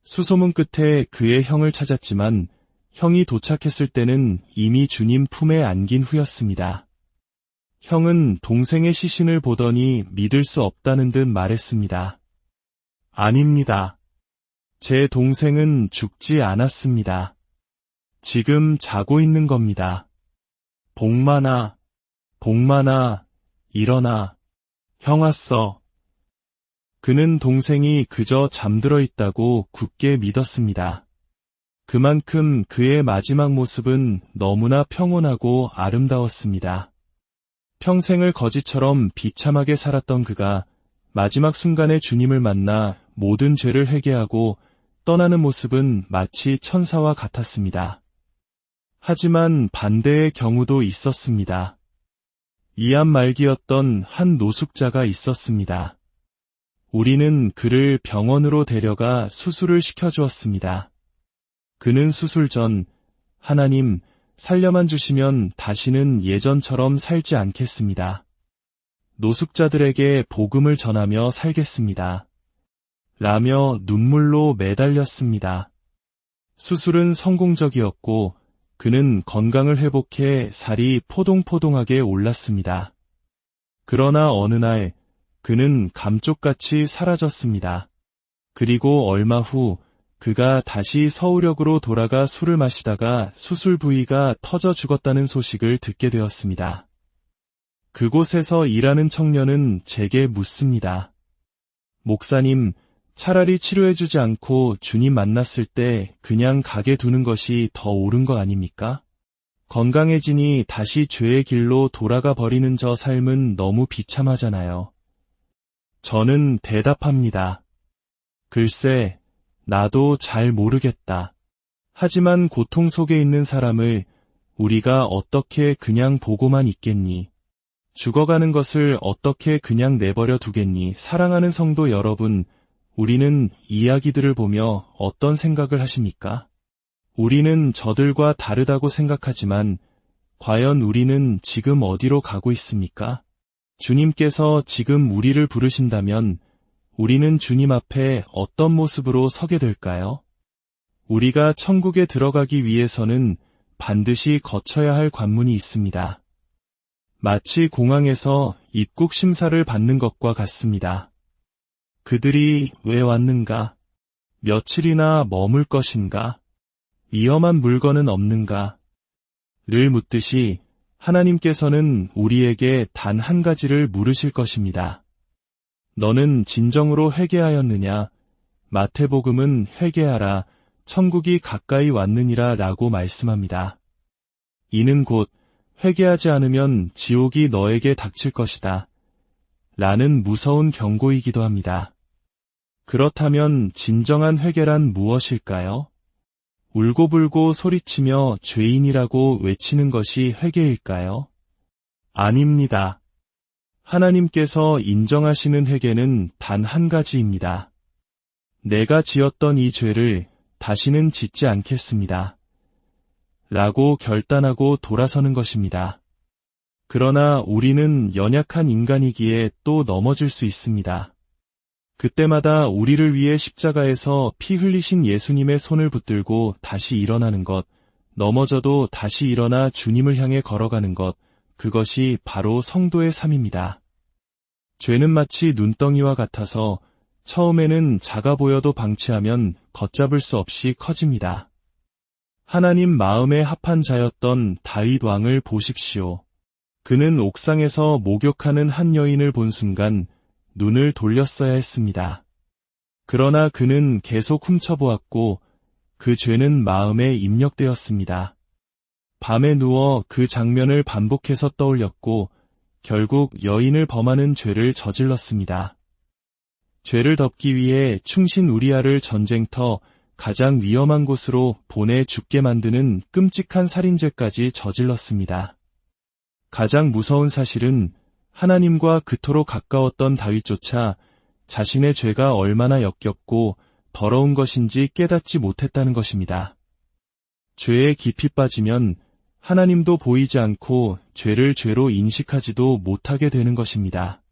Speaker 1: 수소문 끝에 그의 형을 찾았지만 형이 도착했을 때는 이미 주님 품에 안긴 후였습니다. 형은 동생의 시신을 보더니 믿을 수 없다는 듯 말했습니다. 아닙니다. 제 동생은 죽지 않았습니다. 지금 자고 있는 겁니다. 복만아, 복만아, 일어나. 형 왔어. 그는 동생이 그저 잠들어 있다고 굳게 믿었습니다. 그만큼 그의 마지막 모습은 너무나 평온하고 아름다웠습니다. 평생을 거지처럼 비참하게 살았던 그가 마지막 순간에 주님을 만나 모든 죄를 회개하고 떠나는 모습은 마치 천사와 같았습니다. 하지만 반대의 경우도 있었습니다. 이암 말기였던 한 노숙자가 있었습니다. 우리는 그를 병원으로 데려가 수술을 시켜주었습니다. 그는 수술 전 하나님 살려만 주시면 다시는 예전처럼 살지 않겠습니다. 노숙자들에게 복음을 전하며 살겠습니다. 라며 눈물로 매달렸습니다. 수술은 성공적이었고 그는 건강을 회복해 살이 포동포동하게 올랐습니다. 그러나 어느 날 그는 감쪽같이 사라졌습니다. 그리고 얼마 후 그가 다시 서울역으로 돌아가 술을 마시다가 수술 부위가 터져 죽었다는 소식을 듣게 되었습니다. 그곳에서 일하는 청년은 제게 묻습니다. 목사님, 차라리 치료해주지 않고 주님 만났을 때 그냥 가게 두는 것이 더 옳은 거 아닙니까? 건강해지니 다시 죄의 길로 돌아가 버리는 저 삶은 너무 비참하잖아요. 저는 대답합니다. 글쎄, 나도 잘 모르겠다. 하지만 고통 속에 있는 사람을 우리가 어떻게 그냥 보고만 있겠니? 죽어가는 것을 어떻게 그냥 내버려 두겠니? 사랑하는 성도 여러분, 우리는 이야기들을 보며 어떤 생각을 하십니까? 우리는 저들과 다르다고 생각하지만 과연 우리는 지금 어디로 가고 있습니까? 주님께서 지금 우리를 부르신다면 우리는 주님 앞에 어떤 모습으로 서게 될까요? 우리가 천국에 들어가기 위해서는 반드시 거쳐야 할 관문이 있습니다. 마치 공항에서 입국 심사를 받는 것과 같습니다. 그들이 왜 왔는가? 며칠이나 머물 것인가? 위험한 물건은 없는가? 를 묻듯이 하나님께서는 우리에게 단 한 가지를 물으실 것입니다. 너는 진정으로 회개하였느냐? 마태복음은 회개하라, 천국이 가까이 왔느니라 라고 말씀합니다. 이는 곧 회개하지 않으면 지옥이 너에게 닥칠 것이다. 라는 무서운 경고이기도 합니다. 그렇다면 진정한 회개란 무엇일까요? 울고불고 소리치며 죄인이라고 외치는 것이 회개일까요? 아닙니다. 하나님께서 인정하시는 회개는 단 한 가지입니다. 내가 지었던 이 죄를 다시는 짓지 않겠습니다. 라고 결단하고 돌아서는 것입니다. 그러나 우리는 연약한 인간이기에 또 넘어질 수 있습니다. 그때마다 우리를 위해 십자가에서 피 흘리신 예수님의 손을 붙들고 다시 일어나는 것, 넘어져도 다시 일어나 주님을 향해 걸어가는 것, 그것이 바로 성도의 삶입니다. 죄는 마치 눈덩이와 같아서 처음에는 작아 보여도 방치하면 걷잡을 수 없이 커집니다. 하나님 마음에 합한 자였던 다윗 왕을 보십시오. 그는 옥상에서 목욕하는 한 여인을 본 순간 눈을 돌렸어야 했습니다. 그러나 그는 계속 훔쳐보았고 그 죄는 마음에 입력되었습니다. 밤에 누워 그 장면을 반복해서 떠올렸고 결국 여인을 범하는 죄를 저질렀습니다. 죄를 덮기 위해 충신 우리아를 전쟁터 가장 위험한 곳으로 보내 죽게 만드는 끔찍한 살인죄까지 저질렀습니다. 가장 무서운 사실은 하나님과 그토록 가까웠던 다윗조차 자신의 죄가 얼마나 역겹고 더러운 것인지 깨닫지 못했다는 것입니다. 죄에 깊이 빠지면 하나님도 보이지 않고 죄를 죄로 인식하지도 못하게 되는 것입니다.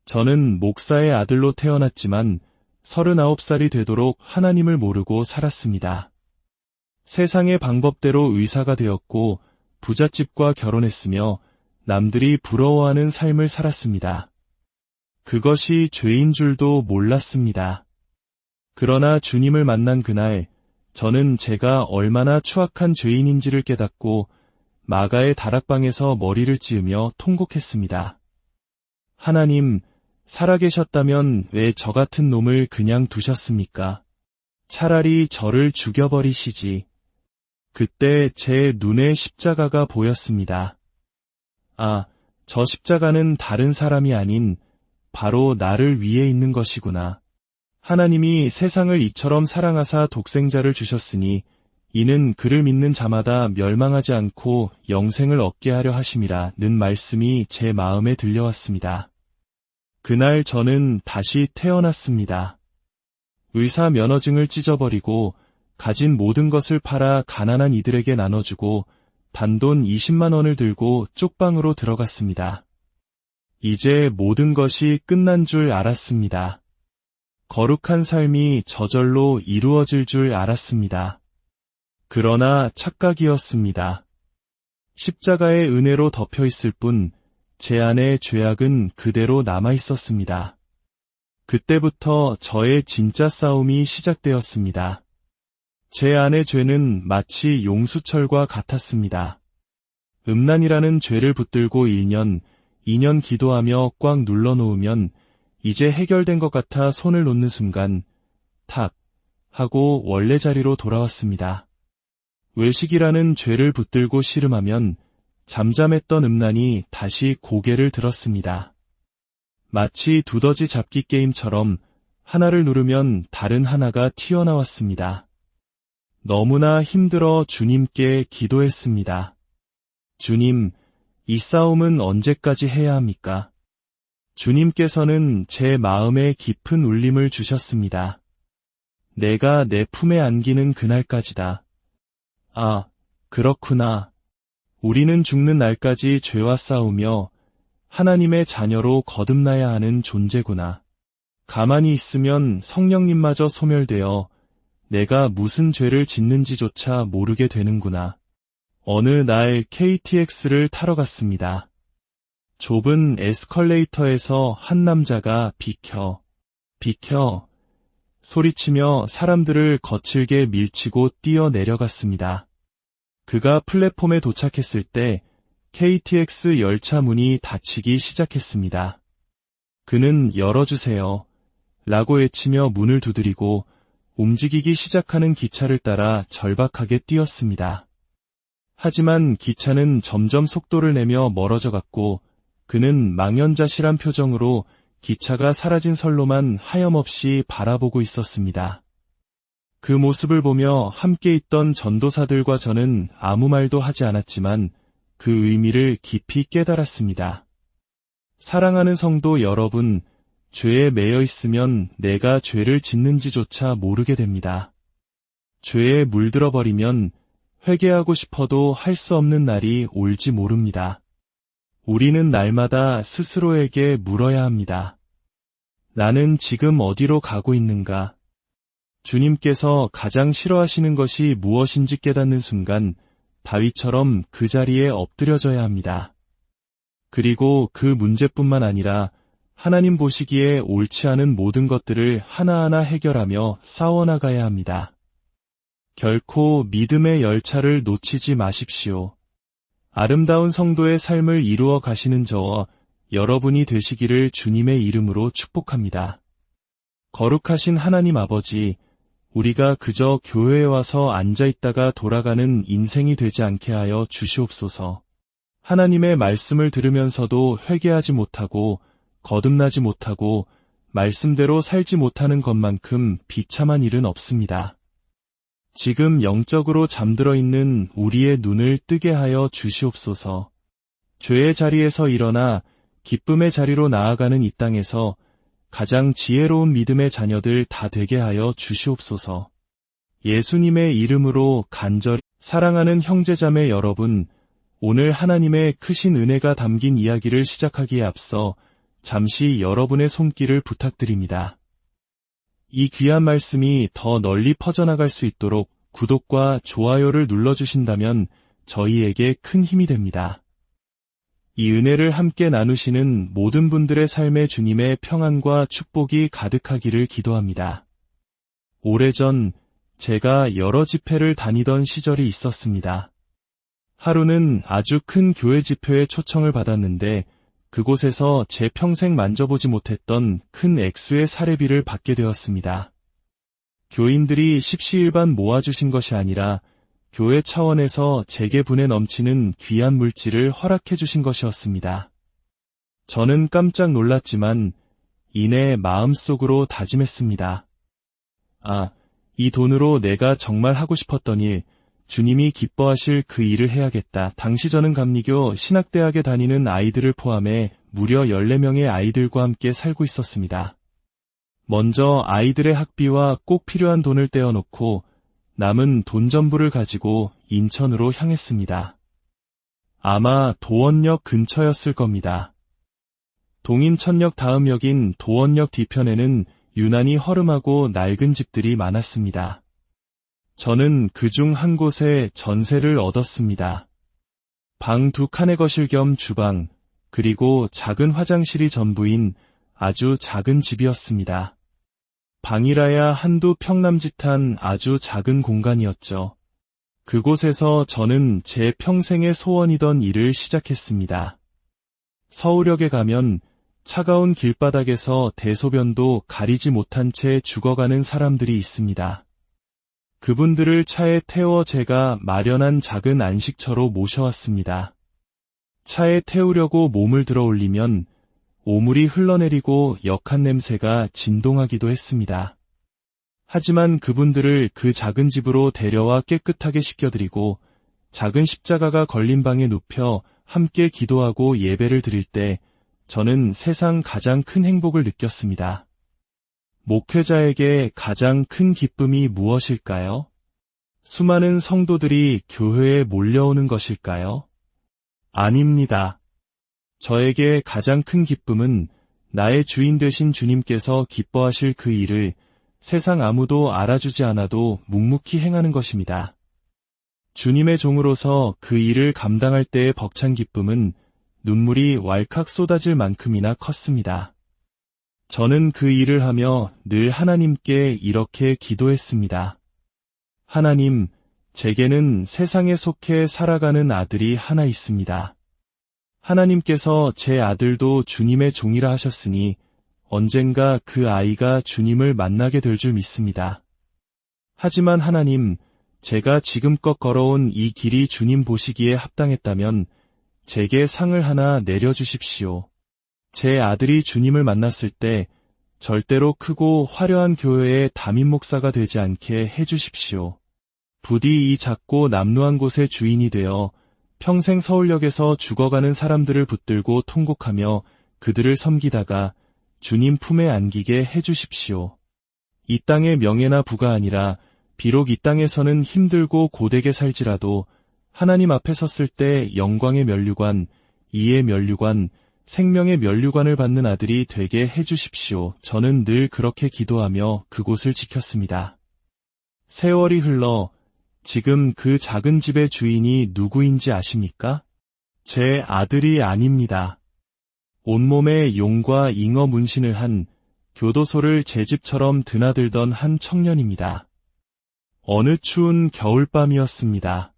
Speaker 1: 저는 목사의 아들로 태어났지만 39살이 되도록 하나님을 모르고 살았습니다. 세상의 방법대로 의사가 되었고 부잣집과 결혼했으며 남들이 부러워하는 삶을 살았습니다. 그것이 죄인 줄도 몰랐습니다. 그러나 주님을 만난 그날 저는 제가 얼마나 추악한 죄인인지를 깨닫고 마가의 다락방에서 머리를 찌으며 통곡했습니다. 하나님, 살아계셨다면 왜 저 같은 놈을 그냥 두셨습니까? 차라리 저를 죽여버리시지. 그때 제 눈에 십자가가 보였습니다. 아, 저 십자가는 다른 사람이 아닌 바로 나를 위해 있는 것이구나. 하나님이 세상을 이처럼 사랑하사 독생자를 주셨으니 이는 그를 믿는 자마다 멸망하지 않고 영생을 얻게 하려 하심이라는 말씀이 제 마음에 들려왔습니다. 그날 저는 다시 태어났습니다. 의사 면허증을 찢어버리고 가진 모든 것을 팔아 가난한 이들에게 나눠주고 단돈 20만 원을 들고 쪽방으로 들어갔습니다. 이제 모든 것이 끝난 줄 알았습니다. 거룩한 삶이 저절로 이루어질 줄 알았습니다. 그러나 착각이었습니다. 십자가의 은혜로 덮여 있을 뿐 제 안의 죄악은 그대로 남아 있었습니다. 그때부터 저의 진짜 싸움이 시작되었습니다. 제 안의 죄는 마치 용수철과 같았습니다. 음란이라는 죄를 붙들고 1년, 2년 기도하며 꽉 눌러놓으면 이제 해결된 것 같아 손을 놓는 순간 탁 하고 원래 자리로 돌아왔습니다. 외식이라는 죄를 붙들고 씨름하면 잠잠했던 음란이 다시 고개를 들었습니다. 마치 두더지 잡기 게임처럼 하나를 누르면 다른 하나가 튀어나왔습니다. 너무나 힘들어 주님께 기도했습니다. 주님, 이 싸움은 언제까지 해야 합니까? 주님께서는 제 마음에 깊은 울림을 주셨습니다. 내가 내 품에 안기는 그날까지다. 아, 그렇구나. 우리는 죽는 날까지 죄와 싸우며 하나님의 자녀로 거듭나야 하는 존재구나. 가만히 있으면 성령님마저 소멸되어 내가 무슨 죄를 짓는지조차 모르게 되는구나. 어느 날 KTX를 타러 갔습니다. 좁은 에스컬레이터에서 한 남자가 비켜 소리치며 사람들을 거칠게 밀치고 뛰어 내려갔습니다. 그가 플랫폼에 도착했을 때 KTX 열차 문이 닫히기 시작했습니다. 그는 열어주세요 라고 외치며 문을 두드리고 움직이기 시작하는 기차를 따라 절박하게 뛰었습니다. 하지만 기차는 점점 속도를 내며 멀어져 갔고 그는 망연자실한 표정으로 기차가 사라진 선로만 하염없이 바라보고 있었습니다. 그 모습을 보며 함께 있던 전도사들과 저는 아무 말도 하지 않았지만 그 의미를 깊이 깨달았습니다. 사랑하는 성도 여러분, 죄에 매여 있으면 내가 죄를 짓는지조차 모르게 됩니다. 죄에 물들어 버리면 회개하고 싶어도 할 수 없는 날이 올지 모릅니다. 우리는 날마다 스스로에게 물어야 합니다. 나는 지금 어디로 가고 있는가? 주님께서 가장 싫어하시는 것이 무엇인지 깨닫는 순간 다윗처럼 그 자리에 엎드려져야 합니다. 그리고 그 문제뿐만 아니라 하나님 보시기에 옳지 않은 모든 것들을 하나하나 해결하며 싸워나가야 합니다. 결코 믿음의 열차를 놓치지 마십시오. 아름다운 성도의 삶을 이루어 가시는 저와 여러분이 되시기를 주님의 이름으로 축복합니다. 거룩하신 하나님 아버지, 우리가 그저 교회에 와서 앉아있다가 돌아가는 인생이 되지 않게 하여 주시옵소서. 하나님의 말씀을 들으면서도 회개하지 못하고 거듭나지 못하고 말씀대로 살지 못하는 것만큼 비참한 일은 없습니다. 지금 영적으로 잠들어 있는 우리의 눈을 뜨게 하여 주시옵소서. 죄의 자리에서 일어나 기쁨의 자리로 나아가는 이 땅에서 가장 지혜로운 믿음의 자녀들 다 되게 하여 주시옵소서. 예수님의 이름으로 간절히 사랑하는 형제자매 여러분, 오늘 하나님의 크신 은혜가 담긴 이야기를 시작하기에 앞서 잠시 여러분의 손길을 부탁드립니다. 이 귀한 말씀이 더 널리 퍼져나갈 수 있도록 구독과 좋아요를 눌러주신다면 저희에게 큰 힘이 됩니다. 이 은혜를 함께 나누시는 모든 분들의 삶에 주님의 평안과 축복이 가득하기를 기도합니다. 오래전 제가 여러 집회를 다니던 시절이 있었습니다. 하루는 아주 큰 교회 집회에 초청을 받았는데 그곳에서 제 평생 만져보지 못했던 큰 액수의 사례비를 받게 되었습니다. 교인들이 십시일반 모아주신 것이 아니라 교회 차원에서 제게 분에 넘치는 귀한 물질을 허락해 주신 것이었습니다. 저는 깜짝 놀랐지만 이내 마음속으로 다짐했습니다. 아, 이 돈으로 내가 정말 하고 싶었던 일, 주님이 기뻐하실 그 일을 해야겠다. 당시 저는 감리교 신학대학에 다니는 아이들을 포함해 무려 14명의 아이들과 함께 살고 있었습니다. 먼저 아이들의 학비와 꼭 필요한 돈을 떼어놓고 남은 돈 전부를 가지고 인천으로 향했습니다. 아마 도원역 근처였을 겁니다. 동인천역 다음 역인 도원역 뒤편에는 유난히 허름하고 낡은 집들이 많았습니다. 저는 그중 한 곳에 전세를 얻었습니다. 방 2칸의 거실 겸 주방, 그리고 작은 화장실이 전부인 아주 작은 집이었습니다. 방이라야 한두 평남짓한 아주 작은 공간이었죠. 그곳에서 저는 제 평생의 소원이던 일을 시작했습니다. 서울역에 가면 차가운 길바닥에서 대소변도 가리지 못한 채 죽어가는 사람들이 있습니다. 그분들을 차에 태워 제가 마련한 작은 안식처로 모셔왔습니다. 차에 태우려고 몸을 들어 올리면 오물이 흘러내리고 역한 냄새가 진동하기도 했습니다. 하지만 그분들을 그 작은 집으로 데려와 깨끗하게 씻겨드리고 작은 십자가가 걸린 방에 눕혀 함께 기도하고 예배를 드릴 때 저는 세상 가장 큰 행복을 느꼈습니다. 목회자에게 가장 큰 기쁨이 무엇일까요? 수많은 성도들이 교회에 몰려오는 것일까요? 아닙니다. 저에게 가장 큰 기쁨은 나의 주인 되신 주님께서 기뻐하실 그 일을 세상 아무도 알아주지 않아도 묵묵히 행하는 것입니다. 주님의 종으로서 그 일을 감당할 때의 벅찬 기쁨은 눈물이 왈칵 쏟아질 만큼이나 컸습니다. 저는 그 일을 하며 늘 하나님께 이렇게 기도했습니다. 하나님, 제게는 세상에 속해 살아가는 아들이 하나 있습니다. 하나님께서 제 아들도 주님의 종이라 하셨으니 언젠가 그 아이가 주님을 만나게 될 줄 믿습니다. 하지만 하나님, 제가 지금껏 걸어온 이 길이 주님 보시기에 합당했다면 제게 상을 하나 내려주십시오. 제 아들이 주님을 만났을 때 절대로 크고 화려한 교회의 담임 목사가 되지 않게 해주십시오. 부디 이 작고 남루한 곳의 주인이 되어 평생 서울역에서 죽어가는 사람들을 붙들고 통곡하며 그들을 섬기다가 주님 품에 안기게 해주십시오. 이 땅의 명예나 부가 아니라 비록 이 땅에서는 힘들고 고되게 살지라도 하나님 앞에 섰을 때 영광의 면류관, 이의 면류관, 생명의 면류관을 받는 아들이 되게 해주십시오. 저는 늘 그렇게 기도하며 그곳을 지켰습니다. 세월이 흘러 지금 그 작은 집의 주인이 누구인지 아십니까? 제 아들이 아닙니다. 온몸에 용과 잉어 문신을 한 교도소를 제 집처럼 드나들던 한 청년입니다. 어느 추운 겨울밤이었습니다.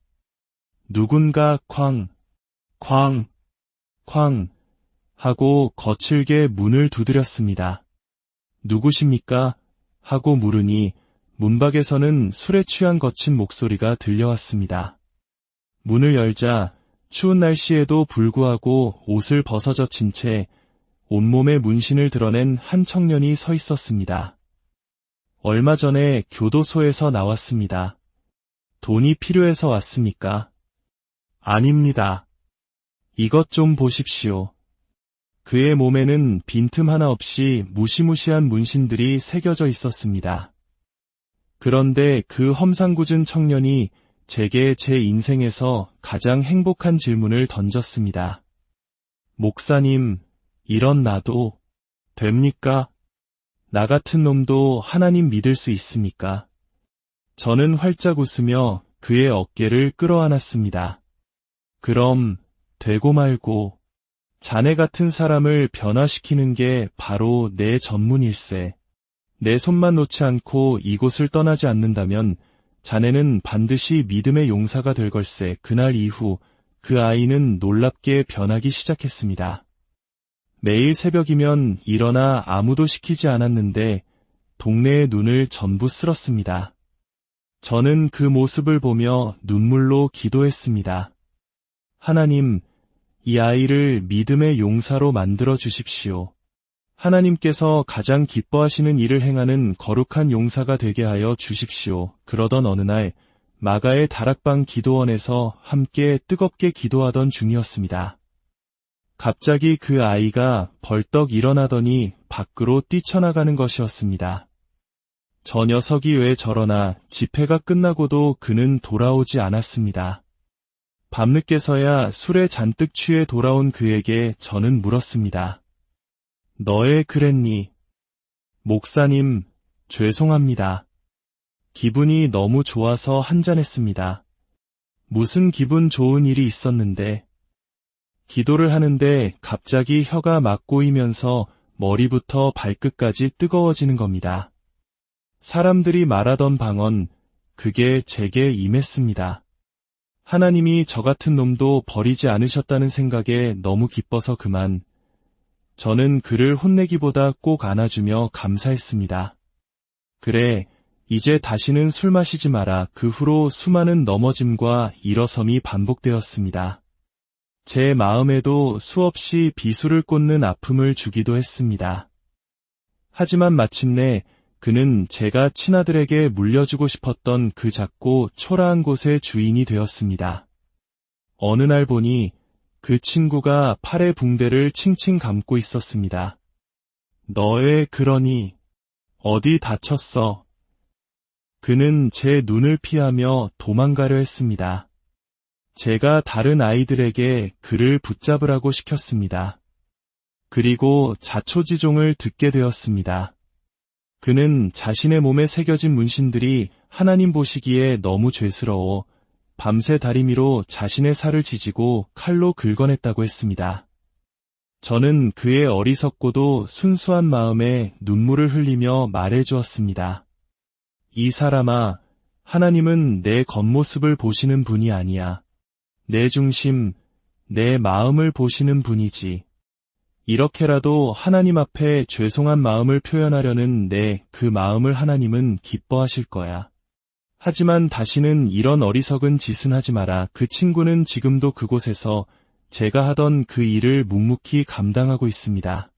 Speaker 1: 누군가 쾅 하고 거칠게 문을 두드렸습니다. 누구십니까? 하고 물으니 문밖에서는 술에 취한 거친 목소리가 들려왔습니다. 문을 열자 추운 날씨에도 불구하고 옷을 벗어젖힌 채 온몸에 문신을 드러낸 한 청년이 서 있었습니다. 얼마 전에 교도소에서 나왔습니다. 돈이 필요해서 왔습니까? 아닙니다. 이것 좀 보십시오. 그의 몸에는 빈틈 하나 없이 무시무시한 문신들이 새겨져 있었습니다. 그런데 그 험상궂은 청년이 제게 제 인생에서 가장 행복한 질문을 던졌습니다. 목사님, 이런 나도 됩니까? 나 같은 놈도 하나님 믿을 수 있습니까? 저는 활짝 웃으며 그의 어깨를 끌어안았습니다. 그럼 되고 말고 자네 같은 사람을 변화시키는 게 바로 내 전문일세. 내 손만 놓지 않고 이곳을 떠나지 않는다면 자네는 반드시 믿음의 용사가 될 걸세. 그날 이후 그 아이는 놀랍게 변하기 시작했습니다. 매일 새벽이면 일어나 아무도 시키지 않았는데 동네의 눈을 전부 쓸었습니다. 저는 그 모습을 보며 눈물로 기도했습니다. 하나님, 이 아이를 믿음의 용사로 만들어 주십시오. 하나님께서 가장 기뻐하시는 일을 행하는 거룩한 용사가 되게 하여 주십시오. 그러던 어느 날 마가의 다락방 기도원에서 함께 뜨겁게 기도하던 중이었습니다. 갑자기 그 아이가 벌떡 일어나더니 밖으로 뛰쳐나가는 것이었습니다. 저 녀석이 왜 저러나 집회가 끝나고도 그는 돌아오지 않았습니다. 밤늦게서야 술에 잔뜩 취해 돌아온 그에게 저는 물었습니다. 너애 그랬니? 목사님, 죄송합니다. 기분이 너무 좋아서 한잔했습니다. 무슨 기분 좋은 일이 있었는데. 기도를 하는데 갑자기 혀가 막 꼬이면서 머리부터 발끝까지 뜨거워지는 겁니다. 사람들이 말하던 방언, 그게 제게 임했습니다. 하나님이 저 같은 놈도 버리지 않으셨다는 생각에 너무 기뻐서 그만. 저는 그를 혼내기보다 꼭 안아주며 감사했습니다. 그래, 이제 다시는 술 마시지 마라. 그 후로 수많은 넘어짐과 일어섬이 반복되었습니다. 제 마음에도 수없이 비수를 꽂는 아픔을 주기도 했습니다. 하지만 마침내 그는 제가 친아들에게 물려주고 싶었던 그 작고 초라한 곳의 주인이 되었습니다. 어느 날 보니 그 친구가 팔에 붕대를 칭칭 감고 있었습니다. 너의 그러니 어디 다쳤어? 그는 제 눈을 피하며 도망가려 했습니다. 제가 다른 아이들에게 그를 붙잡으라고 시켰습니다. 그리고 자초지종을 듣게 되었습니다. 그는 자신의 몸에 새겨진 문신들이 하나님 보시기에 너무 죄스러워 밤새 다리미로 자신의 살을 지지고 칼로 긁어냈다고 했습니다. 저는 그의 어리석고도 순수한 마음에 눈물을 흘리며 말해주었습니다. 이 사람아, 하나님은 내 겉모습을 보시는 분이 아니야. 내 중심, 내 마음을 보시는 분이지. 이렇게라도 하나님 앞에 죄송한 마음을 표현하려는 내 그 마음을 하나님은 기뻐하실 거야. 하지만 다시는 이런 어리석은 짓은 하지 마라. 그 친구는 지금도 그곳에서 제가 하던 그 일을 묵묵히 감당하고 있습니다.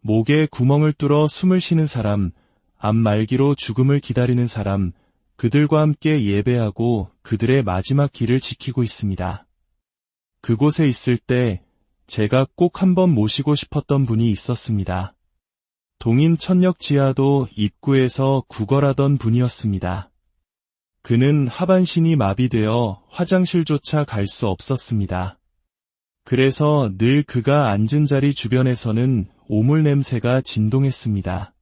Speaker 1: 목에 구멍을 뚫어 숨을 쉬는 사람, 암 말기로 죽음을 기다리는 사람, 그들과 함께 예배하고 그들의 마지막 길을 지키고 있습니다. 그곳에 있을 때 제가 꼭 한번 모시고 싶었던 분이 있었습니다. 동인 천역 지하도 입구에서 구걸하던 분이었습니다. 그는 하반신이 마비되어 화장실조차 갈 수 없었습니다. 그래서 늘 그가 앉은 자리 주변에서는 오물 냄새가 진동했습니다.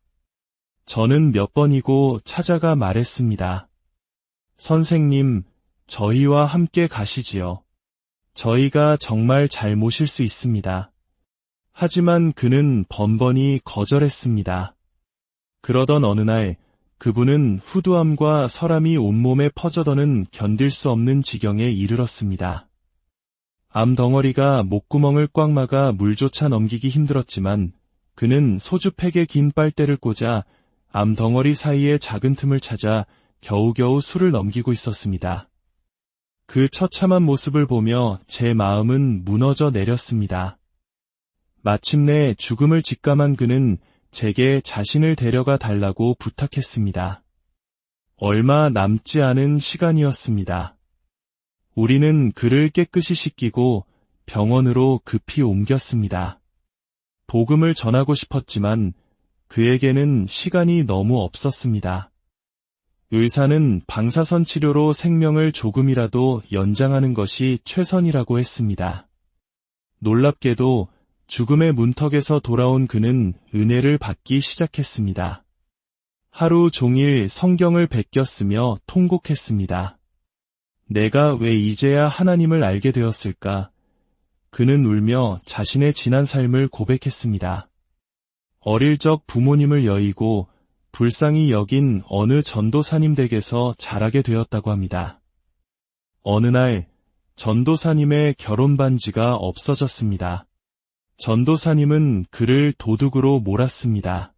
Speaker 1: 저는 몇 번이고 찾아가 말했습니다. 선생님, 저희와 함께 가시지요. 저희가 정말 잘 모실 수 있습니다. 하지만 그는 번번이 거절했습니다. 그러던 어느 날 그분은 후두암과 설암이 온몸에 퍼져드는 견딜 수 없는 지경에 이르렀습니다. 암 덩어리가 목구멍을 꽉 막아 물조차 넘기기 힘들었지만 그는 소주팩에 긴 빨대를 꽂아 암 덩어리 사이의 작은 틈을 찾아 겨우겨우 술을 넘기고 있었습니다. 그 처참한 모습을 보며 제 마음은 무너져 내렸습니다. 마침내 죽음을 직감한 그는 제게 자신을 데려가 달라고 부탁했습니다. 얼마 남지 않은 시간이었습니다. 우리는 그를 깨끗이 씻기고 병원으로 급히 옮겼습니다. 복음을 전하고 싶었지만 그에게는 시간이 너무 없었습니다. 의사는 방사선 치료로 생명을 조금이라도 연장하는 것이 최선이라고 했습니다. 놀랍게도 죽음의 문턱에서 돌아온 그는 은혜를 받기 시작했습니다. 하루 종일 성경을 베꼈으며 통곡했습니다. 내가 왜 이제야 하나님을 알게 되었을까? 그는 울며 자신의 지난 삶을 고백했습니다. 어릴 적 부모님을 여의고 불쌍히 여긴 어느 전도사님 댁에서 자라게 되었다고 합니다. 어느 날 전도사님의 결혼 반지가 없어졌습니다. 전도사님은 그를 도둑으로 몰았습니다.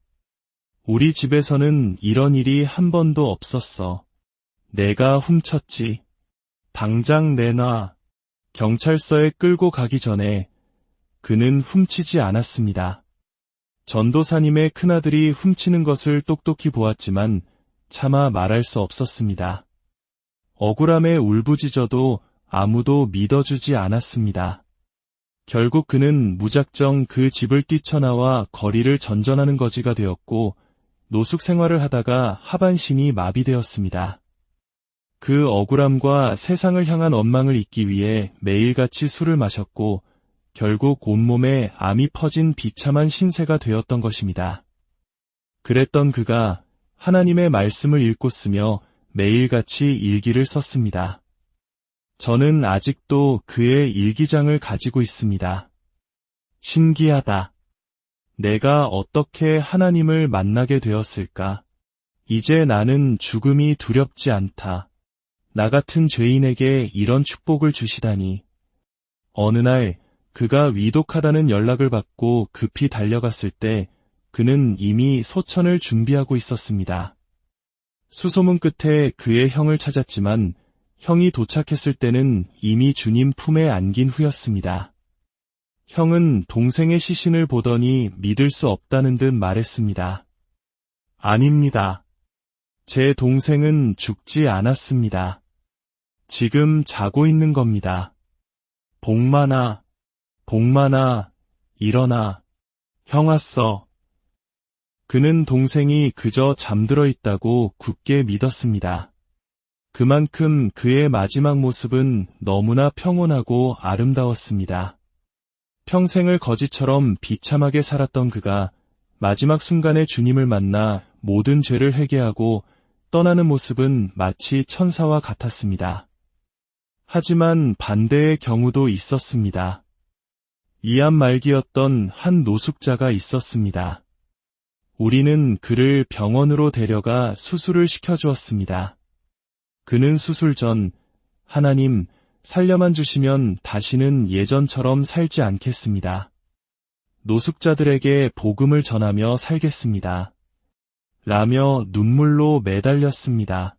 Speaker 1: 우리 집에서는 이런 일이 한 번도 없었어. 내가 훔쳤지. 당장 내놔. 경찰서에 끌고 가기 전에 그는 훔치지 않았습니다. 전도사님의 큰아들이 훔치는 것을 똑똑히 보았지만 차마 말할 수 없었습니다. 억울함에 울부짖어도 아무도 믿어주지 않았습니다. 결국 그는 무작정 그 집을 뛰쳐나와 거리를 전전하는 거지가 되었고 노숙 생활을 하다가 하반신이 마비되었습니다. 그 억울함과 세상을 향한 원망을 잊기 위해 매일같이 술을 마셨고 결국 온몸에 암이 퍼진 비참한 신세가 되었던 것입니다. 그랬던 그가 하나님의 말씀을 읽고 쓰며 매일같이 일기를 썼습니다. 저는 아직도 그의 일기장을 가지고 있습니다. 신기하다. 내가 어떻게 하나님을 만나게 되었을까? 이제 나는 죽음이 두렵지 않다. 나 같은 죄인에게 이런 축복을 주시다니. 어느 날 그가 위독하다는 연락을 받고 급히 달려갔을 때 그는 이미 소천을 준비하고 있었습니다. 수소문 끝에 그의 형을 찾았지만 형이 도착했을 때는 이미 주님 품에 안긴 후였습니다. 형은 동생의 시신을 보더니 믿을 수 없다는 듯 말했습니다. 아닙니다. 제 동생은 죽지 않았습니다. 지금 자고 있는 겁니다. 복만아, 복만아, 일어나. 형 왔어. 그는 동생이 그저 잠들어 있다고 굳게 믿었습니다. 그만큼 그의 마지막 모습은 너무나 평온하고 아름다웠습니다. 평생을 거지처럼 비참하게 살았던 그가 마지막 순간에 주님을 만나 모든 죄를 회개하고 떠나는 모습은 마치 천사와 같았습니다. 하지만 반대의 경우도 있었습니다. 이암 말기였던 한 노숙자가 있었습니다. 우리는 그를 병원으로 데려가 수술을 시켜주었습니다. 그는 수술 전, 하나님, 살려만 주시면 다시는 예전처럼 살지 않겠습니다. 노숙자들에게 복음을 전하며 살겠습니다. 라며 눈물로 매달렸습니다.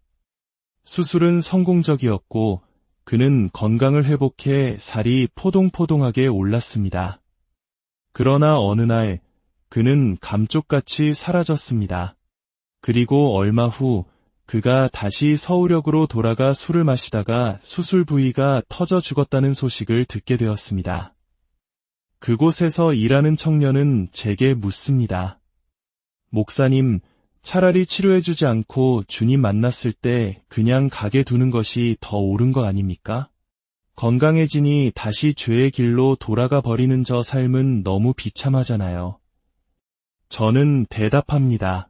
Speaker 1: 수술은 성공적이었고 그는 건강을 회복해 살이 포동포동하게 올랐습니다. 그러나 어느 날 그는 감쪽같이 사라졌습니다. 그리고 얼마 후 그가 다시 서울역으로 돌아가 술을 마시다가 수술 부위가 터져 죽었다는 소식을 듣게 되었습니다. 그곳에서 일하는 청년은 제게 묻습니다. 목사님, 차라리 치료해주지 않고 주님 만났을 때 그냥 가게 두는 것이 더 옳은 거 아닙니까? 건강해지니 다시 죄의 길로 돌아가 버리는 저 삶은 너무 비참하잖아요. 저는 대답합니다.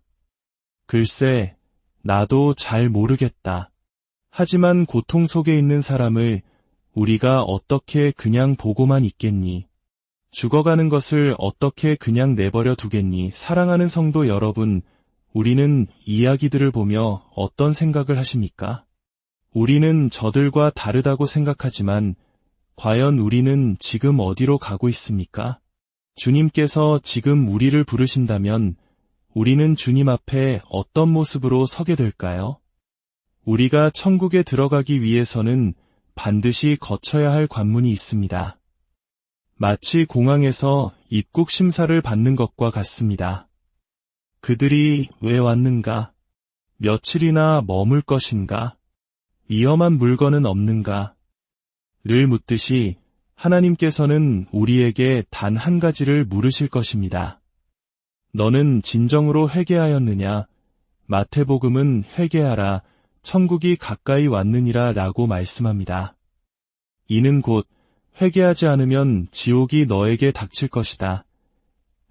Speaker 1: 글쎄, 나도 잘 모르겠다. 하지만 고통 속에 있는 사람을 우리가 어떻게 그냥 보고만 있겠니? 죽어가는 것을 어떻게 그냥 내버려 두겠니? 사랑하는 성도 여러분, 우리는 이야기들을 보며 어떤 생각을 하십니까? 우리는 저들과 다르다고 생각하지만 과연 우리는 지금 어디로 가고 있습니까? 주님께서 지금 우리를 부르신다면 우리는 주님 앞에 어떤 모습으로 서게 될까요? 우리가 천국에 들어가기 위해서는 반드시 거쳐야 할 관문이 있습니다. 마치 공항에서 입국 심사를 받는 것과 같습니다. 그들이 왜 왔는가? 며칠이나 머물 것인가? 위험한 물건은 없는가? 를 묻듯이 하나님께서는 우리에게 단 한 가지를 물으실 것입니다. 너는 진정으로 회개하였느냐? 마태복음은 회개하라, 천국이 가까이 왔느니라 라고 말씀합니다. 이는 곧 회개하지 않으면 지옥이 너에게 닥칠 것이다.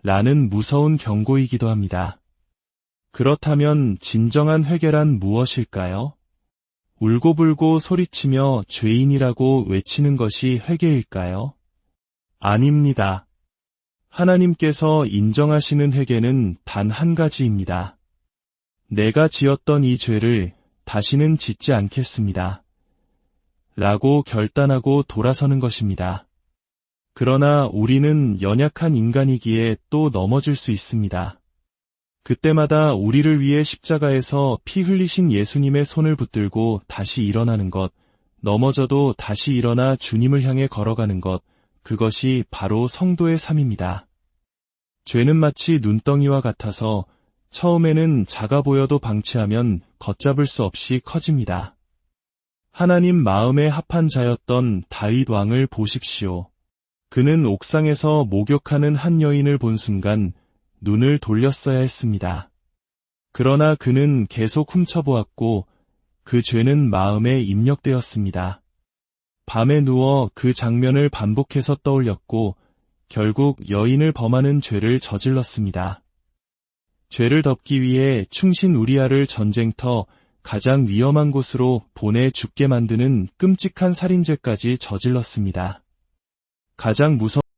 Speaker 1: 라는 무서운 경고이기도 합니다. 그렇다면 진정한 회개란 무엇일까요? 울고불고 소리치며 죄인이라고 외치는 것이 회개일까요? 아닙니다. 하나님께서 인정하시는 회개는 단 한 가지입니다. 내가 지었던 이 죄를 다시는 짓지 않겠습니다. 라고 결단하고 돌아서는 것입니다. 그러나 우리는 연약한 인간이기에 또 넘어질 수 있습니다. 그때마다 우리를 위해 십자가에서 피 흘리신 예수님의 손을 붙들고 다시 일어나는 것, 넘어져도 다시 일어나 주님을 향해 걸어가는 것, 그것이 바로 성도의 삶입니다. 죄는 마치 눈덩이와 같아서 처음에는 작아 보여도 방치하면 걷잡을 수 없이 커집니다. 하나님 마음에 합한 자였던 다윗 왕을 보십시오. 그는 옥상에서 목욕하는 한 여인을 본 순간 눈을 돌렸어야 했습니다. 그러나 그는 계속 훔쳐보았고 그 죄는 마음에 입력되었습니다. 밤에 누워 그 장면을 반복해서 떠올렸고 결국 여인을 범하는 죄를 저질렀습니다. 죄를 덮기 위해 충신 우리아를 전쟁터 가장 위험한 곳으로 보내 죽게 만드는 끔찍한 살인죄까지 저질렀습니다. 가장 무서운